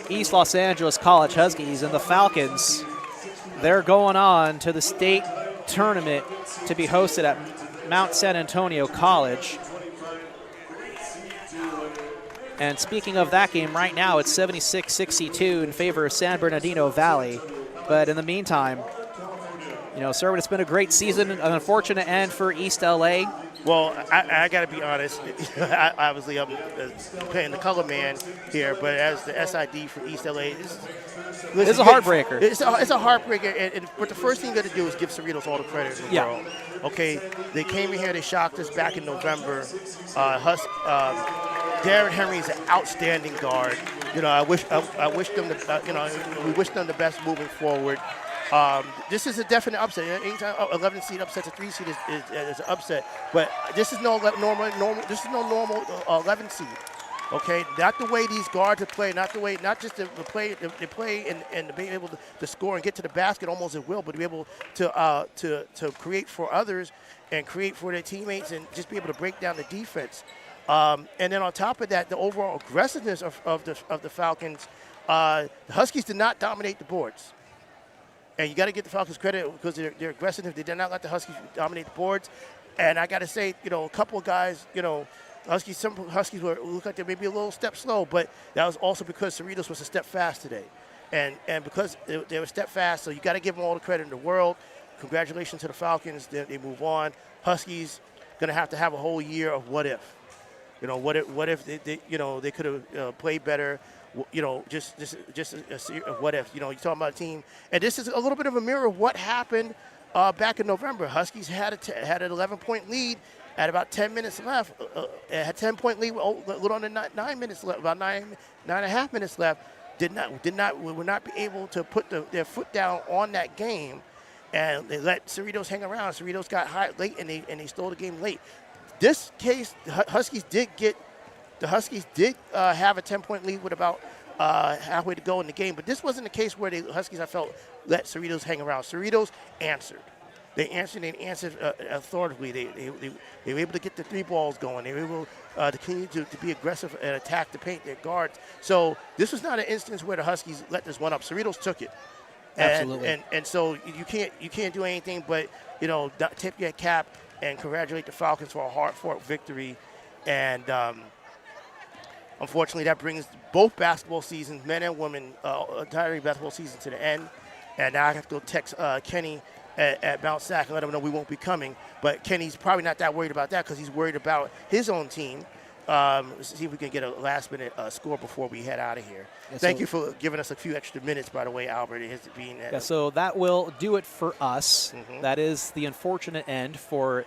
East Los Angeles College Huskies. And the Falcons, they're going on to the state tournament to be hosted at Mount San Antonio College. And speaking of that game, right now it's 76-62 in favor of San Bernardino Valley. But in the meantime, Cerwin, it's been a great season, an unfortunate end for East LA. Well, I got to be honest. Obviously, I'm playing the color man here, but as the SID for East LA, it's a heartbreaker. It's a heartbreaker. But the first thing you got to do is give Cerritos all the credit in the world. Okay, they came in here, they shocked us back in November. Darren Henry is an outstanding guard. You know, I wish them we wish them the best moving forward. This is a definite upset. Anytime 11 seed upsets a 3 seed is an upset, but this is no normal. This is no normal 11 seed. Okay, not the way these guards have played, not just the play they play and to be able to score and get to the basket almost at will, but to be able to create for others and create for their teammates and just be able to break down the defense. And then on top of that, the overall aggressiveness of the Falcons, the Huskies did not dominate the boards. And you got to give the Falcons credit because they're aggressive. They did not let the Huskies dominate the boards. And I got to say, a couple of guys, some Huskies look like they may be a little step slow, but that was also because Cerritos was a step fast today. And because they were a step fast, so you got to give them all the credit in the world. Congratulations to the Falcons. They move on. Huskies going to have a whole year of what if. What if they could have played better. Just a what if. You're talking about a team. And this is a little bit of a mirror of what happened back in November. Huskies had an 11-point lead at about 10 minutes left. Had 10-point lead with a little under 9 minutes left, about 9.5 minutes left. Were not be able to put their foot down on that game, and they let Cerritos hang around. Cerritos got hot late, and they stole the game late. This case, the Huskies did have a 10-point lead with about halfway to go in the game, but this wasn't the case where the Huskies, I felt, let Cerritos hang around. Cerritos answered. They answered authoritatively. They were able to get the 3 balls going. They were able to continue to be aggressive and attack the paint, their guards. So this was not an instance where the Huskies let this one up. Cerritos took it. Absolutely. And so you can't do anything but tip your cap and congratulate the Falcons for a hard-fought victory. And unfortunately, that brings both basketball seasons, men and women, entire basketball season to the end. And now I have to go text Kenny at Mount Sac and let him know we won't be coming. But Kenny's probably not that worried about that because he's worried about his own team. See if we can get a last-minute score before we head out of here. Yeah, Thank you for giving us a few extra minutes, by the way, Albert. It has been, so that will do it for us. Mm-hmm. That is the unfortunate end for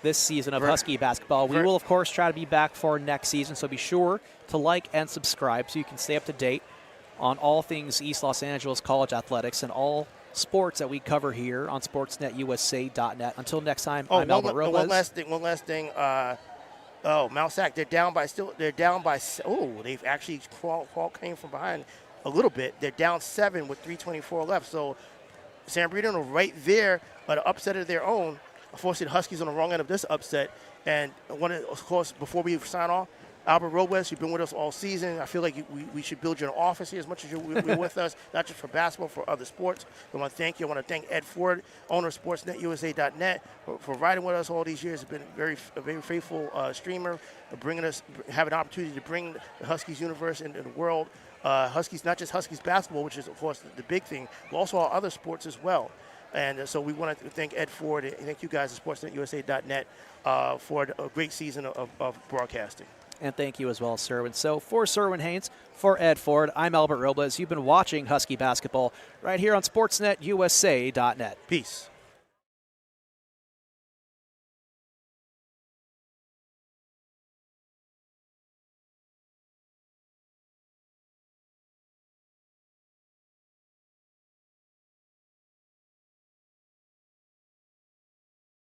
this season of Husky basketball. We will, of course, try to be back for next season, so be sure to like and subscribe so you can stay up to date on all things East Los Angeles College athletics and all sports that we cover here on sportsnetusa.net. Until next time, I'm Albert Robles. One last thing. Mount Sac, they've actually came from behind a little bit. They're down 7 with 3:24 left. So San Bernardino right there, an upset of their own. Unfortunately, the Huskies on the wrong end of this upset. And of course, before we sign off, Albert Robles, you've been with us all season. I feel like we should build you an office here as much as you're with us, not just for basketball, for other sports. I want to thank you. I want to thank Ed Ford, owner of SportsNetUSA.net, for riding with us all these years. He's been a very faithful streamer, have an opportunity to bring the Huskies universe into the world. Huskies, not just Huskies basketball, which is, of course, the big thing, but also our other sports as well. And so we want to thank Ed Ford and thank you guys at SportsNetUSA.net for a great season of broadcasting. And thank you as well, Cerwin. So for Cerwin Haynes, for Ed Ford, I'm Albert Robles. You've been watching Husky basketball right here on SportsNetUSA.net. Peace.